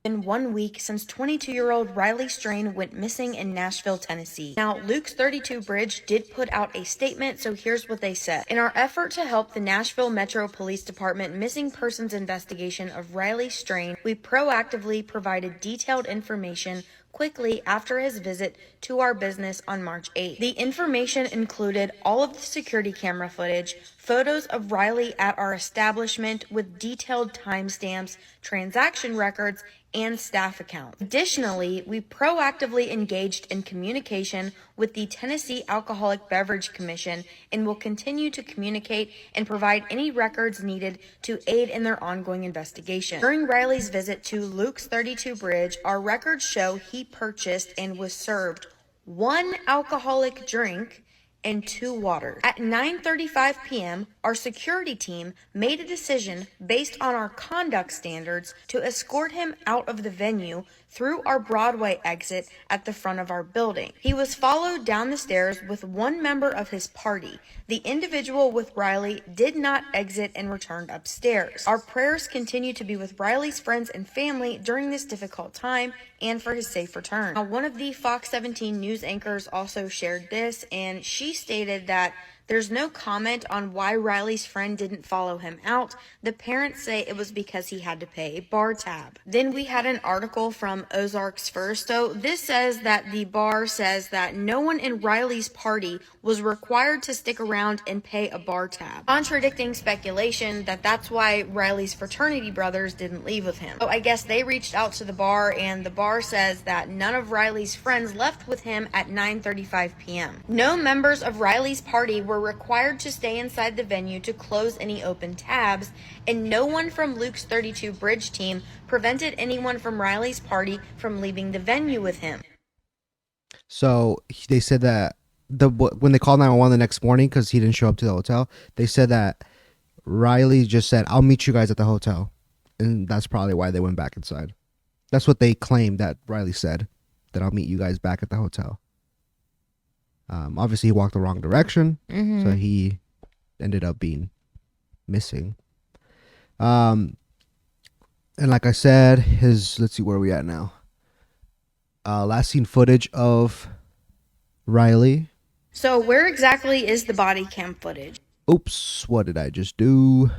been 1 week since 22-year-old Riley Strain went missing in Nashville, Tennessee. Now, Luke's 32 Bridge did put out a statement, so here's what they said. In our effort to help the Nashville Metro Police Department missing persons investigation of Riley Strain, we proactively provided detailed information quickly after his visit to our business on March 8th. The information included all of the security camera footage, photos of Riley at our establishment with detailed timestamps, transaction records, and staff accounts. Additionally, we proactively engaged in communication with the Tennessee Alcoholic Beverage Commission and will continue to communicate and provide any records needed to aid in their ongoing investigation. During Riley's visit to Luke's 32 Bridge, our records show he purchased and was served one alcoholic drink and 2 waters. At 9:35 p.m., our security team made a decision based on our conduct standards to escort him out of the venue through our Broadway exit at the front of our building. He was followed down the stairs with one member of his party. The individual with Riley did not exit and returned upstairs. Our prayers continue to be with Riley's friends and family during this difficult time and for his safe return. Now, one of the Fox 17 news anchors also shared this, and she stated that there's no comment on why Riley's friend didn't follow him out. The parents say it was because he had to pay a bar tab. Then we had an article from Ozarks First. So this says that the bar says that no one in Riley's party was required to stick around and pay a bar tab, contradicting speculation that that's why Riley's fraternity brothers didn't leave with him. So I guess they reached out to the bar, and the bar says that none of Riley's friends left with him at 9:35 p.m. No members of Riley's party were required to stay inside the venue to close any open tabs, and no one from Luke's 32 Bridge team prevented anyone from Riley's party from leaving the venue with him. So they said that when they called 911 the next morning because he didn't show up to the hotel, they said that Riley just said, "I'll meet you guys at the hotel," and that's probably why they went back inside. That's what they claimed that Riley said, that I'll meet you guys back at the hotel. Obviously, he walked the wrong direction, so he ended up being missing. And like I said, let's see where we at now. Last seen footage of Riley. So where exactly is the body cam footage? Oops, what did I just do?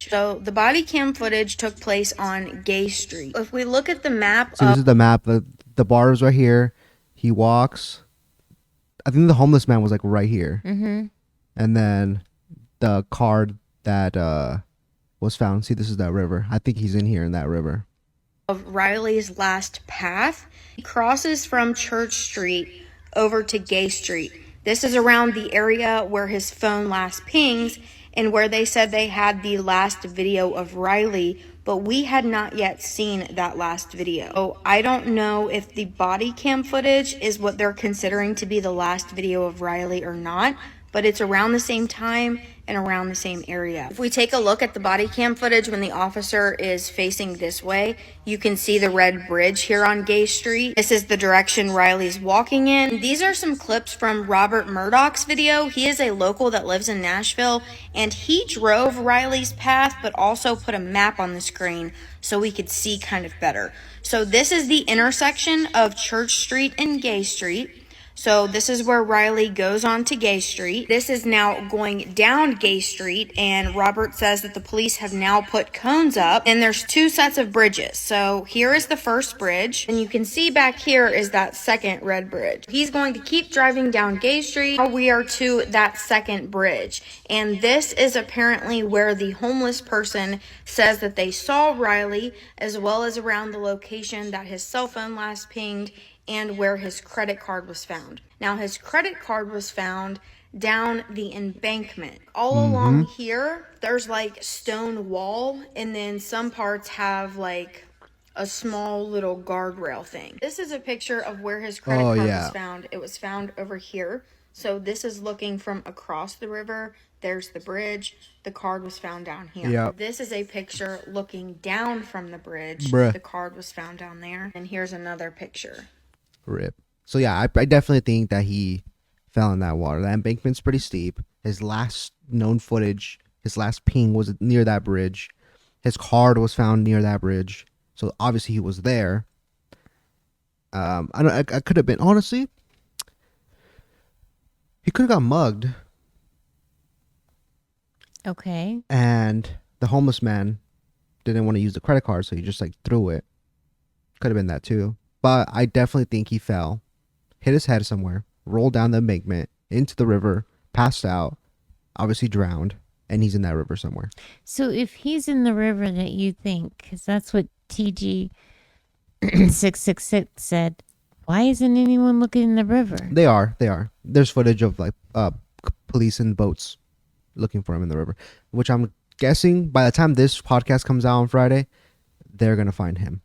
So the body cam footage took place on Gay Street. If we look at the map, So this is the map. The bar is right here. He walks. I think the homeless man was like right here. And then the car that was found. See, this is that river. I think he's in here in that river. Of Riley's last path, he crosses from Church Street over to Gay Street. This is around the area where his phone last pings and where they said they had the last video of Riley, but we had not yet seen that last video. So I don't know if the body cam footage is what they're considering to be the last video of Riley or not, but it's around the same time and around the same area. If we take a look at the body cam footage when the officer is facing this way, you can see the red bridge here on Gay Street. This is the direction Riley's walking in. These are some clips from Robert Murdoch's video. He is a local that lives in Nashville, and he drove Riley's path, but also put a map on the screen so we could see kind of better. So this is the intersection of Church Street and Gay Street. So this is where Riley goes on to Gay Street. This is now going down Gay Street, and Robert says that the police have now put cones up, and there's 2 sets of bridges. So here is the first bridge, and you can see back here is that second red bridge. He's going to keep driving down Gay Street. Now we are to that second bridge, and this is apparently where the homeless person says that they saw Riley, as well as around the location that his cell phone last pinged and where his credit card was found. Now, his credit card was found down the embankment. All along here, there's like stone wall, and then some parts have like a small little guardrail thing. This is a picture of where his credit card was found. It was found over here. So this is looking from across the river. There's the bridge. The card was found down here. Yep. This is a picture looking down from the bridge. Bruh. The card was found down there. And here's another picture. Rip. So yeah, I definitely think that he fell in that water. That embankment's pretty steep. His last known footage, his last ping was near that bridge. His card was found near that bridge. So obviously he was there. I could have been, honestly, he could have got mugged. Okay. And the homeless man didn't want to use the credit card, so he just like threw it. Could have been that too. but I definitely think he fell, hit his head somewhere, rolled down the embankment into the river, passed out, obviously drowned, and he's in that river somewhere. So if he's in the river that you think, because that's what TG 666 said, why isn't anyone looking in the river? They are. There's footage of like police in boats looking for him in the river, which I'm guessing by the time this podcast comes out on Friday, they're gonna find him.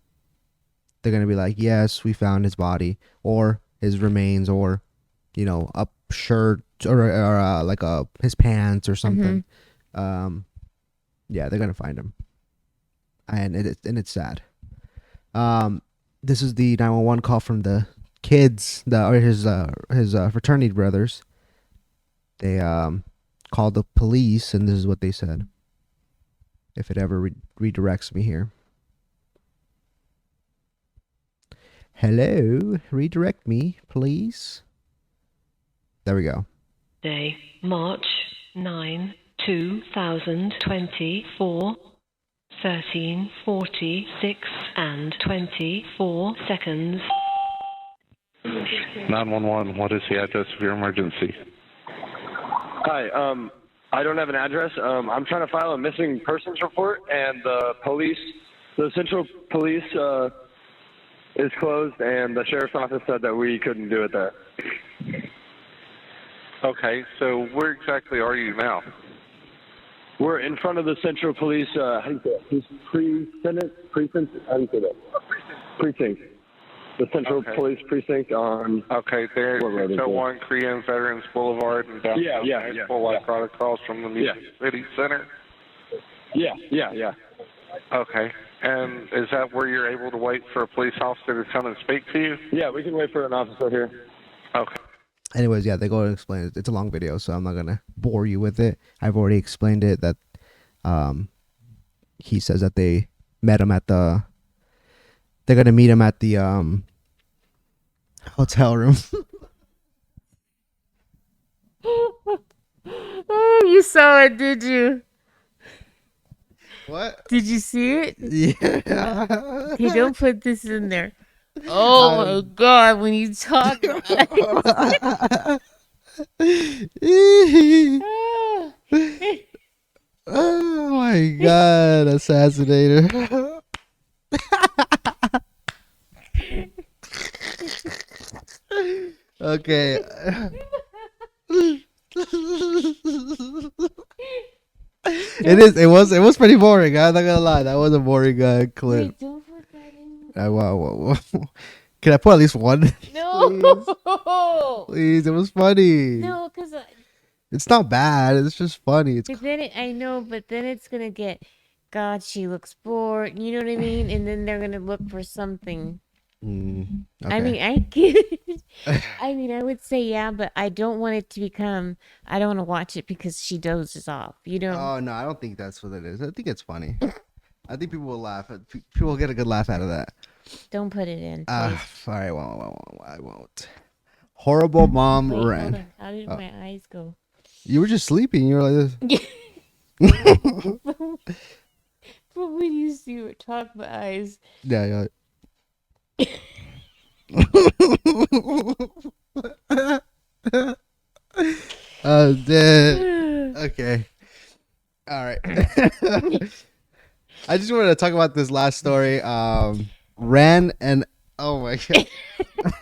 They're gonna be like, yes, we found his body or his remains, or a shirt or like his pants or something. Yeah, they're gonna find him, and it's sad. This is the 911 call from the kids, his fraternity brothers. They called the police, and this is what they said. If it ever redirects me here. Hello, redirect me, please. There we go. Day, March 9, 2024, 13:46 and 24 seconds. 911, what is the address of your emergency? Hi, I don't have an address. I'm trying to file a missing persons report, and the Central Police is closed, and the sheriff's office said that we couldn't do it there. Okay, so where exactly are you now? We're in front of the Central Police, how do you say that? Precinct? How do you say that? Precinct. The Central Police Precinct on... Okay, there, 601 Korean Veterans Boulevard and downtown right across from the Music City Center? Yeah. Okay, and is that where you're able to wait for a police officer to come and speak to you? Yeah, we can wait for an officer here. Okay. Anyways, yeah, they go and explain it. It's a long video, so I'm not gonna bore you with it. I've already explained it. That he says that they met him at the. They're gonna meet him at the hotel room. Oh, you saw it, did you? What? Did you see it? Yeah. Okay, don't put this in there. Oh my God! When you talk, oh my God, assassinator. Okay. It was pretty boring. I'm not gonna lie. That was a boring clip. Wait, don't put that in. Can I put at least one? No, Please, it was funny. no, because It's not bad. It's just funny. but then I know, but then it's gonna get. God, she looks bored. You know what I mean? And then they're gonna look for something. Okay. I mean, I get it. I mean, I would say yeah, but I don't want it to become. I don't want to watch it because she dozes off. You know? Oh no, I don't think that's what it is. I think it's funny. I think people will laugh. People will get a good laugh out of that. Don't put it in. Sorry, I won't. Horrible mom Wait, ran. hold on. How did my eyes go? You were just sleeping. You were like this. But when you see her talk, my eyes. Yeah. Oh, dead. Okay. All right. I just wanted to talk about this last story. Ran and oh my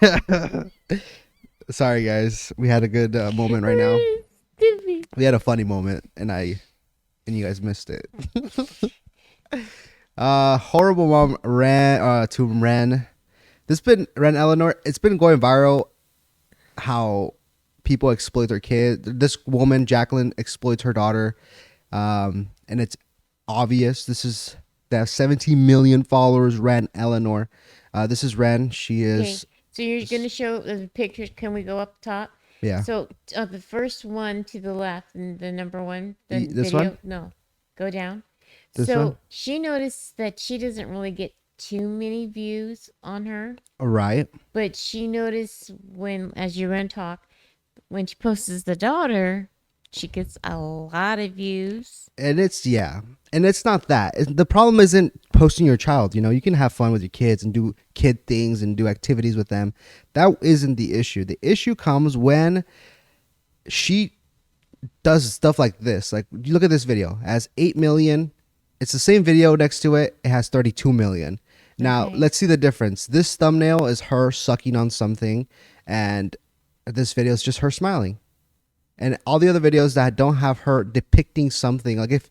God. Sorry guys, we had a good moment right now. We had a funny moment, and you guys missed it. Horrible mom ran to Ren. This been Ren Eleanor. It's been going viral how people exploit their kid. This woman Jacqueline exploits her daughter, and it's obvious. This is the 17 million followers. Ren Eleanor. This is Ren. She is. Okay. So you're gonna show the pictures. Can we go up top? Yeah. So the first one to the left, and the number one, the This video. one? No, go down. This so one? she noticed that she doesn't really get too many views on her, All right. but she noticed when, as you run talk, when she posts the daughter, She gets a lot of views. And it's not that. The problem isn't posting your child. You know, you can have fun with your kids and do kid things and do activities with them. That isn't the issue. The issue comes when she does stuff like this. Like, you look at this video, it has 8 million. It's the same video next to it. It has 32 million. Now, let's see the difference. This thumbnail is her sucking on something, and this video is just her smiling. And all the other videos that don't have her depicting something, like if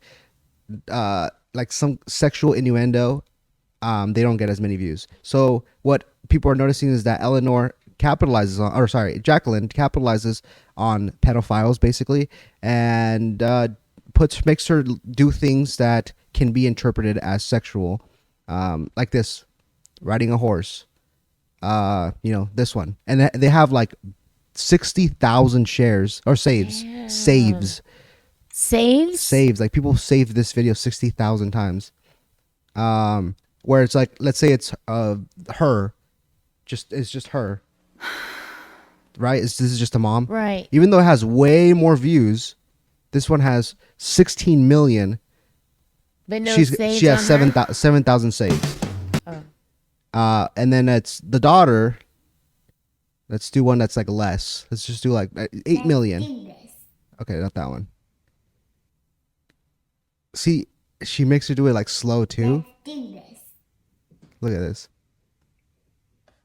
like some sexual innuendo, they don't get as many views. So what people are noticing is that Jacqueline capitalizes on pedophiles basically, and makes her do things that can be interpreted as sexual, like this, riding a horse, this one, and they have like 60,000 shares or saves. Like, people saved this video 60,000 times. Where it's like, let's say it's her, it's just her, right? This is just a mom, right? Even though it has way more views, this one has 16 million. But no, she has 7,000 saves. Oh. And then it's the daughter. Let's do one that's like less. Let's just do like 8 million. Okay, not that one. See, she makes her do it like slow too. Look at this.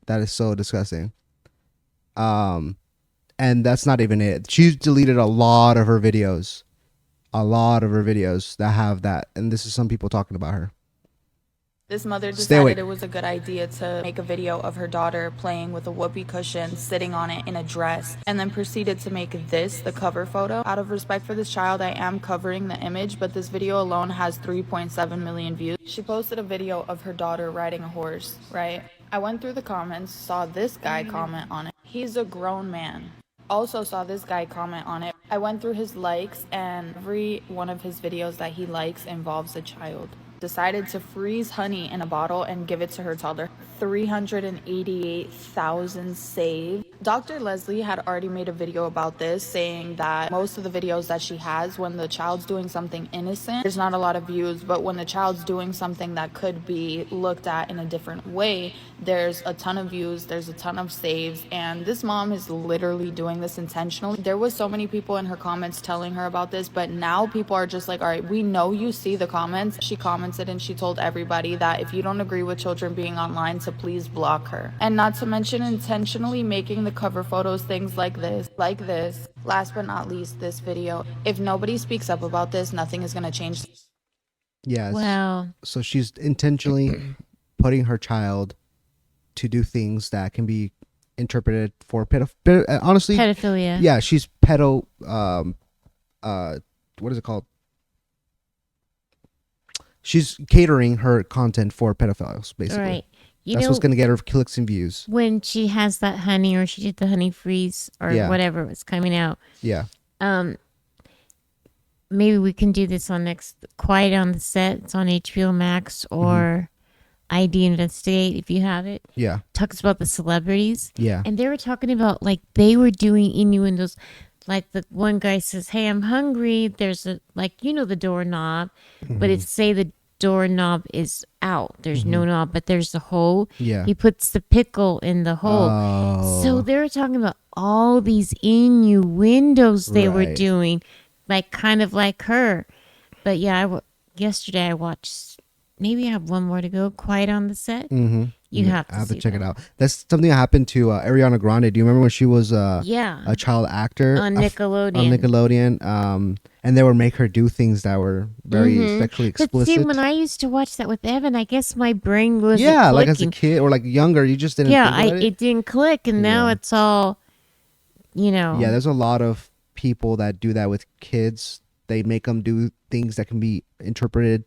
That is so disgusting. And that's not even it. She's deleted a lot of her videos. That have that. And this is some people talking about her. This mother decided it was a good idea to make a video of her daughter playing with a whoopee cushion, sitting on it in a dress, and then proceeded to make this the cover photo. Out of respect for this child, I am covering the image, but this video alone has 3.7 million views. She posted a video of her daughter riding a horse, right? I went through the comments, saw this guy comment on it. He's a grown man. Also saw this guy comment on it. I went through his likes, and every one of his videos that he likes involves a child. Decided to freeze honey in a bottle and give it to her toddler. 388,000 saved. Dr. Leslie had already made a video about this, saying that most of the videos that she has, when the child's doing something innocent, there's not a lot of views, but when the child's doing something that could be looked at in a different way, there's a ton of views, there's a ton of saves, and this mom is literally doing this intentionally. There was so many people in her comments telling her about this, but now people are just like, all right, we know you see the comments. She commented and she told everybody that if you don't agree with children being online, to please block her. And not to mention intentionally making the cover photos things like this. Last but not least, this video. If nobody speaks up about this, nothing is going to change. Yes. Wow. So she's intentionally putting her child to do things that can be interpreted for honestly, pedophilia. Yeah, she's what is it called? She's catering her content for pedophiles, basically. Right. That's what's going to get her clicks and views. When she has that honey, or she did the honey freeze, or whatever was coming out. Yeah. Maybe we can do this on next Quiet on the Set. It's on HBO Max or ID Investigate if you have it. Yeah. Talks about the celebrities. Yeah. And they were talking about, like, they were doing innuendos. Like, the one guy says, hey, I'm hungry. There's a, like, the doorknob, but it's say the doorknob is out. There's no knob, but there's the hole. Yeah. He puts the pickle in the hole. Oh. So they were talking about all these innuendos they were doing, like, kind of like her. But yeah, yesterday I watched, maybe I have one more to go, Quiet on the Set. You have to check it out. That's something that happened to Ariana Grande. Do you remember when she was a child actor on Nickelodeon? And they would make her do things that were very sexually explicit. But see, when I used to watch that with Evan, I guess my brain wasn't clicking. Like as a clicking. kid or like younger, you just didn't. It didn't click, and now it's all, Yeah, there's a lot of people that do that with kids. They make them do things that can be interpreted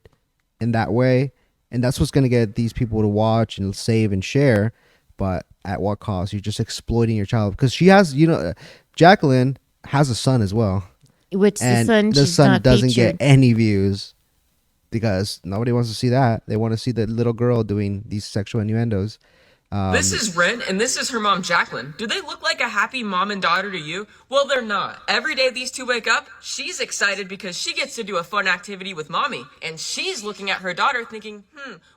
in that way. And that's what's going to get these people to watch and save and share. But at what cost? You're just exploiting your child. Because she has, Jacqueline has a son as well. Which the son doesn't get any views because nobody wants to see that. They want to see the little girl doing these sexual innuendos. This is Ren, and this is her mom, Jacqueline. Do they look like a a happy mom and daughter to you? Well, they're not. Every day these two wake up, she's excited because she gets to do a fun activity with mommy. And she's looking at her daughter thinking,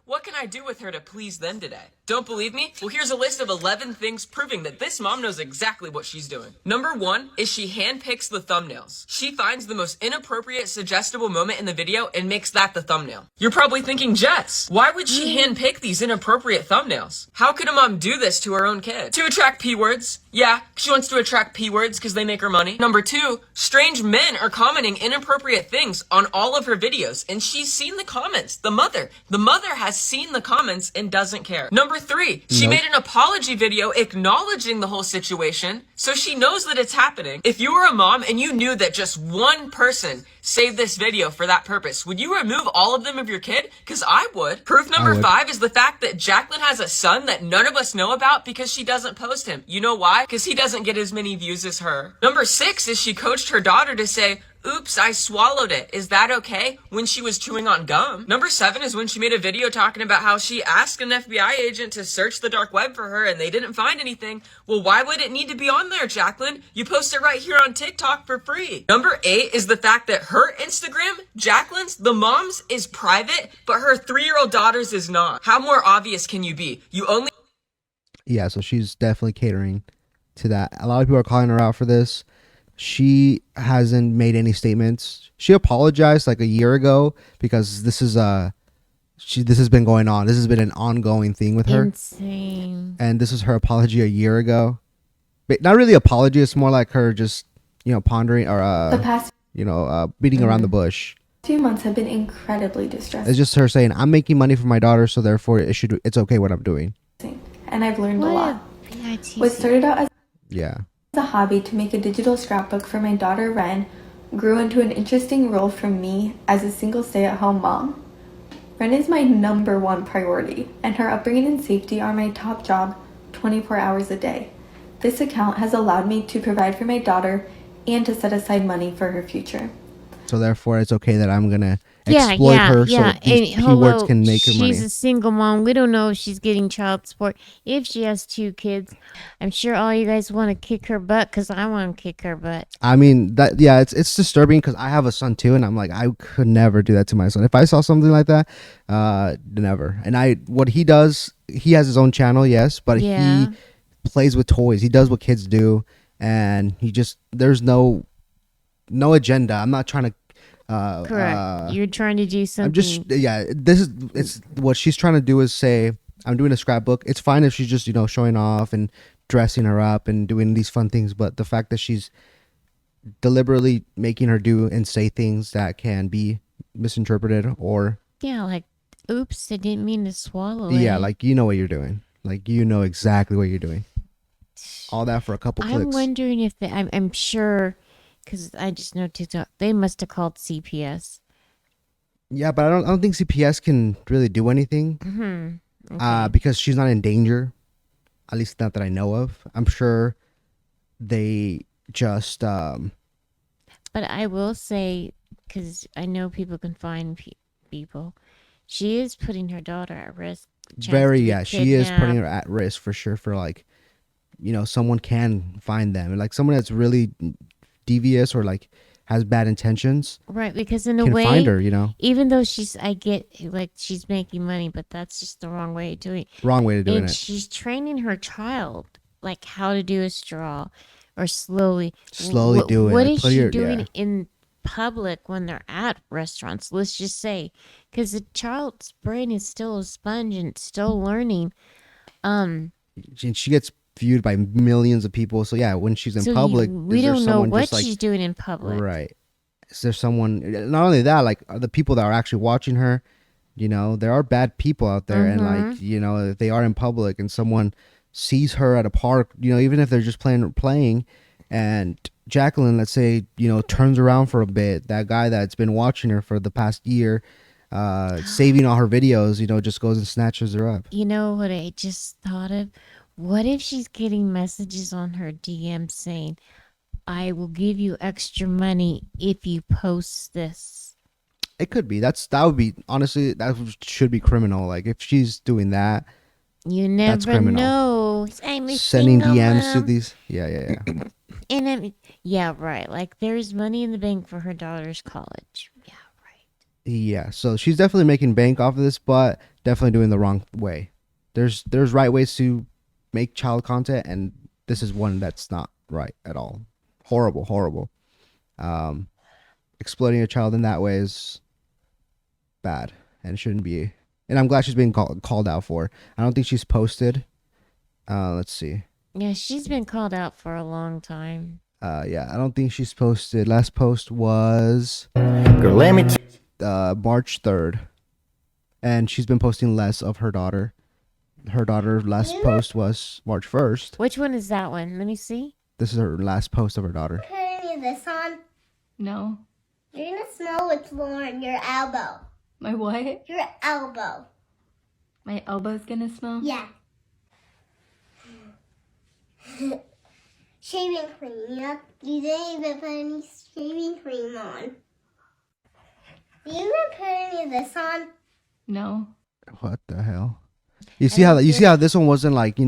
what can I do with her to please them today? Don't believe me? Well, here's a list of 11 things proving that this mom knows exactly what she's doing. Number 1 is she handpicks the thumbnails. She finds the most inappropriate, suggestible moment in the video and makes that the thumbnail. You're probably thinking, Jess, why would she handpick these inappropriate thumbnails? How could a mom do this to her own kid? To attract P-words. Yeah, she wants to attract P-words because they make her money. Number 2, strange men are commenting inappropriate things on all of her videos, and she's seen the comments. The mother has seen the comments and doesn't care. Number 3, she made an apology video acknowledging the whole situation, so she knows that it's happening. If you were a mom and you knew that just one person saved this video for that purpose, would you remove all of them of your kid? Because I would. Proof number 5 is the fact that Jacqueline has a son that none of us know about because she doesn't post him. You know why? Because he doesn't get as many views as her. Number 6 is she coached her daughter to say, oops, I swallowed it. Is that okay? When she was chewing on gum. Number 7 is when she made a video talking about how she asked an FBI agent to search the dark web for her and they didn't find anything. Well, why would it need to be on there, Jacqueline? You post it right here on TikTok for free. Number 8 is the fact that her Instagram, Jacqueline's, the mom's, is private, but her 3-year-old daughter's is not. How more obvious can you be? You only... Yeah, so she's definitely catering to that. A lot of people are calling her out for this. She hasn't made any statements. She apologized like a year ago because this has been going on. This has been an ongoing thing with her. Insane. And this is her apology a year ago. But not really apology. It's more like her just, pondering or beating around the bush. Few months have been incredibly distressing. It's just her saying, "I'm making money for my daughter, so therefore it's okay what I'm doing." And I've learned a lot. What started out as a hobby to make a digital scrapbook for my daughter Ren grew into an interesting role for me as a single stay-at-home mom. Ren is my #1 priority, and her upbringing and safety are my top job 24 hours a day. This account has allowed me to provide for my daughter and to set aside money for her future. So therefore, it's okay that I'm gonna exploit her so these keywords can make her money. She's a single mom. We don't know if she's getting child support. If she has 2 kids, I'm sure all you guys want to kick her butt because I want to kick her butt. I mean, it's disturbing because I have a son too, and I'm like, I could never do that to my son. If I saw something like that, never. And what he does, he has his own channel, yes, but he plays with toys. He does what kids do, and there's no agenda. I'm not trying to. Correct. You're trying to do something. It's what she's trying to do is say, I'm doing a scrapbook. It's fine if she's just, showing off and dressing her up and doing these fun things. But the fact that she's deliberately making her do and say things that can be misinterpreted or. Yeah, like, oops, I didn't mean to swallow it. Yeah, like, you know what you're doing. Like, you know exactly what you're doing. All that for a couple clicks. I'm wondering if I'm sure. Because I just know TikTok, they must have called CPS. Yeah, but I don't think CPS can really do anything. Mm-hmm. Okay. Because she's not in danger, at least not that I know of. I'm sure they just. But I will say, because I know people can find people, she is putting her daughter at risk. She is putting her at risk for sure. For like, someone can find them, like someone that's really devious or like has bad intentions, right? Because in a way, find her, even though I get like she's making money, but that's just the wrong way of doing it. Wrong way to do it. She's training her child like how to do a straw or slowly do it. What is she doing in public when they're at restaurants? Let's just say, because the child's brain is still a sponge and it's still learning. She gets viewed by millions of people, so yeah, when she's in public, we don't know what she's doing in public, right? Is there someone? Not only that, like the people that are actually watching her, there are bad people out there, and like if they are in public and someone sees her at a park, even if they're just playing, and Jacqueline, let's say, turns around for a bit, that guy that's been watching her for the past year, saving all her videos, just goes and snatches her up. You know what I just thought of? What if she's getting messages on her DM saying, I will give you extra money if you post this? It could be. That would be, honestly, that should be criminal. Like, if she's doing that, you never know. I'm a sending single DMs to mom. these. Yeah. And yeah, right. Like there's money in the bank for her daughter's college. Yeah. Yeah, so she's definitely making bank off of this, but definitely doing the wrong way. There's right ways to make child content, and this is one that's not right at all. Horrible. Exploiting a child in that way is bad and shouldn't be. And I'm glad she's being called out for. I don't think she's posted. Let's see. Yeah, she's been called out for a long time. Yeah, I don't think she's posted. Last post was March 3rd. And she's been posting less of her daughter. Her daughter last post was March 1st. Which one is that one? Let me see. This is her last post of her daughter. Putting this on? No. You're gonna smell what's on your elbow. My what? Your elbow. My elbow's gonna smell? Yeah. Shaving cream, yep. You didn't even put any shaving cream on. Do you even put any of this on? No. What the hell? You see how this one wasn't like,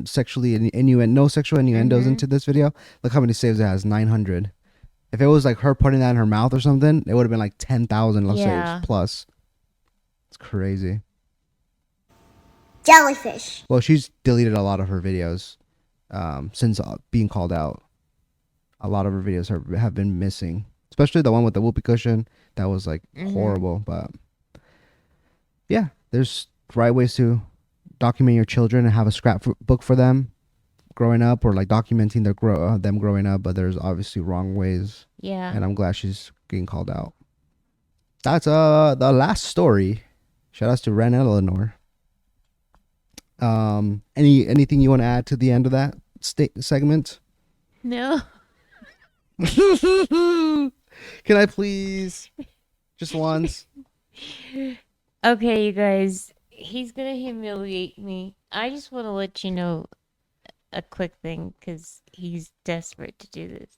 sexually no sexual innuendos into this video? Look how many saves it has, 900. If it was like her putting that in her mouth or something, it would have been like 10,000 saves plus. It's crazy. Jellyfish. Well, she's deleted a lot of her videos since being called out. A lot of her videos have been missing, especially the one with the whoopee cushion. That was like horrible. But yeah, there's right ways to document your children and have a scrapbook for them growing up, or like documenting them growing up. But there's obviously wrong ways. Yeah. And I'm glad she's getting called out. That's the last story. Shout outs to Ren and Eleanor. Anything you want to add to the end of that segment? No. Can I please? Just once. Okay, you guys. He's gonna humiliate me. I just want to let you know a quick thing because he's desperate to do this.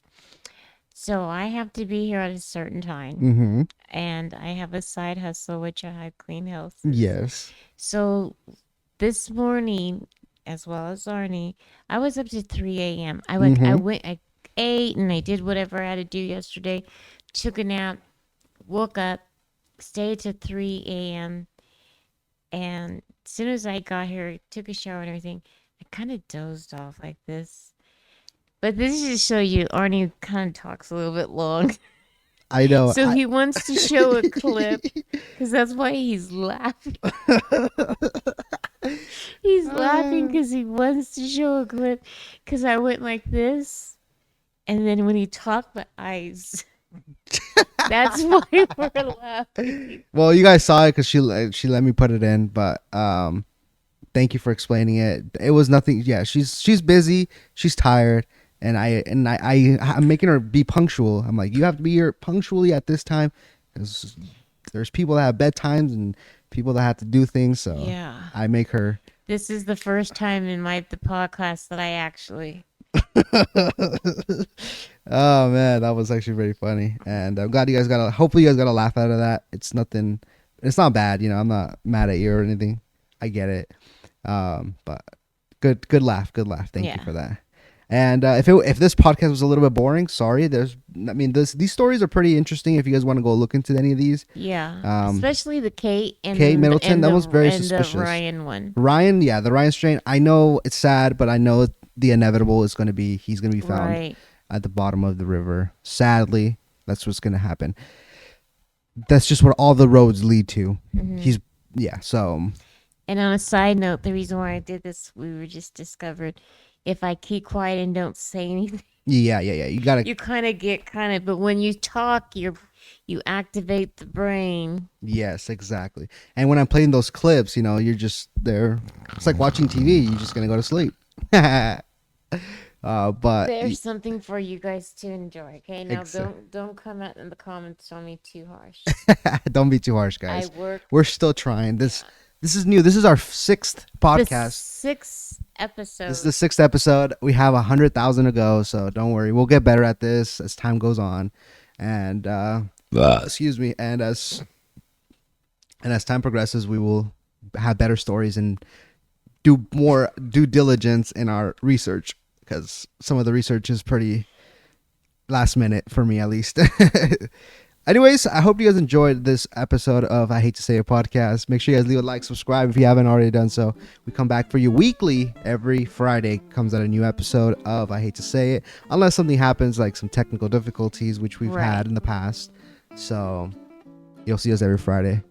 So I have to be here at a certain time, and I have a side hustle which I have clean house. Yes. So this morning, as well as Arnie, I was up to 3 a.m. I ate and I did whatever I had to do yesterday. Took a nap, woke up, stayed to 3 a.m. And as soon as I got here, took a shower and everything, I kind of dozed off like this. But this is to show you Arnie kind of talks a little bit long. I know. So he wants to show a clip because that's why he's laughing. He's laughing because he wants to show a clip because I went like this. And then when he talked, my eyes. That's why we're laughing. Well, you guys saw it because she let me put it in, but thank you for explaining it. It was nothing. Yeah, she's busy. She's tired. And I'm making her be punctual. I'm like, you have to be here punctually at this time because there's people that have bedtimes and people that have to do things. So yeah, I make her. This is the first time in the podcast that I actually. Oh man, that was actually very funny, and I'm glad you guys hopefully you guys got a laugh out of that. It's nothing. It's not bad. I'm not mad at you or anything. I get it. But good laugh. Thank you for that. And if this podcast was a little bit boring, sorry. These stories are pretty interesting. If you guys want to go look into any of these, especially the Kate Middleton, that was very suspicious. The Ryan one, the Ryan strain. I know it's sad, but I know the inevitable is going to be he's going to be found at the bottom of the river. Sadly, that's what's going to happen. That's just where all the roads lead to. So. And on a side note, the reason why I did this, we were just discovered. If I keep quiet and don't say anything, you gotta. You but when you talk, you activate the brain. Yes, exactly. And when I'm playing those clips, you're just there. It's like watching TV. You're just gonna go to sleep. But there's something for you guys to enjoy. Okay, now don't come out in the comments on me too harsh. Don't be too harsh, guys. We're still trying this. This is new. This is our 6th podcast. 6th episode. This is the 6th episode. We have 100,000 to go, so don't worry. We'll get better at this as time goes on. And excuse me. And as time progresses, we will have better stories and do more due diligence in our research, because some of the research is pretty last minute for me, at least. Anyways, I hope you guys enjoyed this episode of I Hate to Say It podcast. Make sure you guys leave a like, subscribe if you haven't already done so. We come back for you weekly. Every Friday comes out a new episode of I Hate to Say It, unless something happens like some technical difficulties, which we've had in the past. So you'll see us every Friday.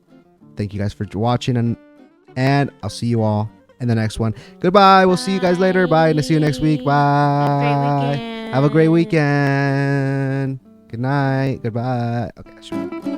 Thank you guys for watching, and I'll see you all in the next one. Goodbye. We'll see you guys later. Bye. And I'll see you next week. Bye. Have a great weekend. Good night. Goodbye. Okay, sure.